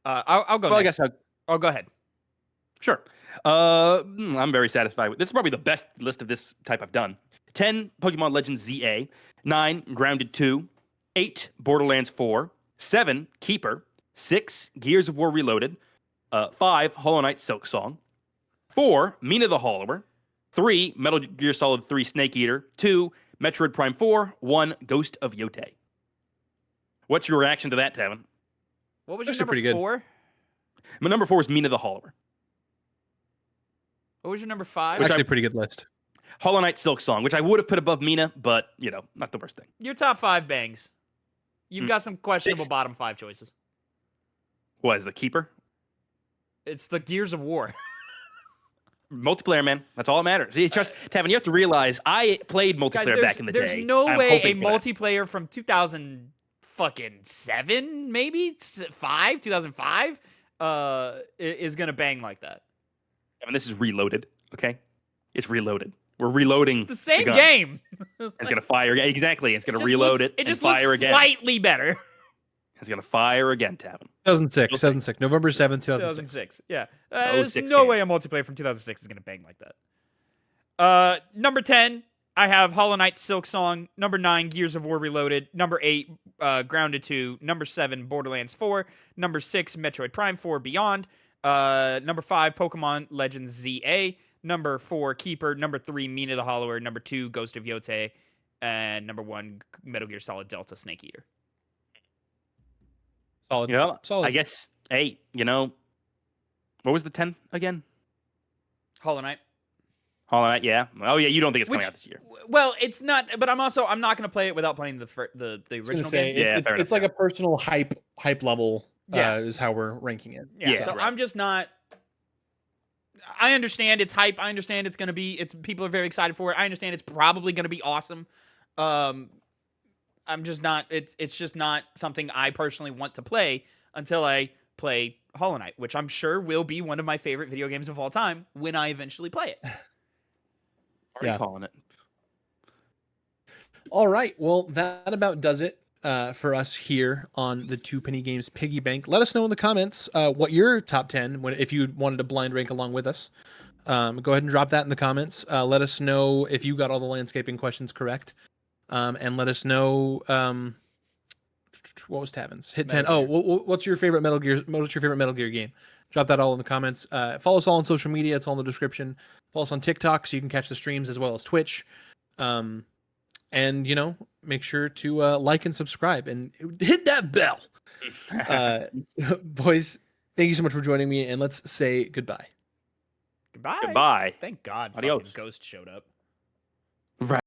I'll go. Well, I next. guess Oh, go ahead. Sure. I'm very satisfied with this. Is probably the best list of this type I've done. 10 Pokemon Legends ZA, 9 Grounded 2, 8 Borderlands 4, 7 Keeper, 6 Gears of War Reloaded, 5 Hollow Knight Silk Song, 4 Mina the Hollower, 3 Metal Gear Solid 3 Snake Eater, 2 Metroid Prime 4, 1 Ghost of Yotei. What's your reaction to that, Tavin? What was your Actually number pretty good. 4? My number 4 is Mina the Hollower. What was your number 5? Actually, a pretty good list. Hollow Knight Silk Song, which I would have put above Mina, but, not the worst thing. Your top 5 bangs. You've Mm. got some questionable bottom 5 choices. What is the Keeper? It's the Gears of War. Multiplayer, man. That's all that matters. It's just, Tavin, you have to realize I played multiplayer Guys, back in the there's day. no I'm way a hoping for that. multiplayer from 2007, maybe 2005, is gonna bang like that. I mean, this is Reloaded, okay? It's Reloaded. We're reloading. It's the same gun. game. It's gonna fire. Exactly. It's gonna just reload looks- it. It just and fire looks again. slightly better. It's gonna fire again, Tavin. 2006, November 7th, 2006. 2006. Yeah. Oh, There's 6 no game. way a multiplayer from 2006 is gonna bang like that. Number 10, I have Hollow Knight Silk Song. Number 9, Gears of War Reloaded. Number 8, Grounded 2. Number 7, Borderlands 4. Number 6, Metroid Prime 4 Beyond. Number 5, Pokemon Legends ZA. Number 4, Keeper. Number 3, Mina the Hollower. Number 2, Ghost of Yotei. And number 1, Metal Gear Solid Delta Snake Eater. Solid. Solid. I guess, hey, what was the 10 again? Hollow Knight. Hollow Knight, yeah. Oh, yeah, you don't think it's coming out this year. Well, it's not, but I'm not going to play it without playing the original say, game. Yeah, it's fair enough, like yeah. a personal hype level. Yeah. Is how we're ranking it. Yeah, so right. I'm just not. I understand it's hype. I understand it's gonna be. People are very excited for it. I understand it's probably gonna be awesome. I'm just not. It's just not something I personally want to play until I play Hollow Knight, which I'm sure will be one of my favorite video games of all time when I eventually play it. Already Yeah. calling it. All right. Well, that about does it for us here on the Two Penny Games Piggy Bank. Let us know in the comments what your top 10, if you wanted to blind rank along with us. Go ahead and drop that in the comments. Let us know if you got all the landscaping questions correct. And let us know what was Tavin's hit 10. Metal Oh, what's your favorite Metal Gear game? Drop that all in the comments. Follow us all on social media. It's all in the description. Follow us on TikTok so you can catch the streams as well as Twitch. And make sure to like and subscribe and hit that bell. Boys, thank you so much for joining me, and let's say goodbye. Goodbye. Goodbye. Thank God, Adios. fucking Ghost showed up. Right.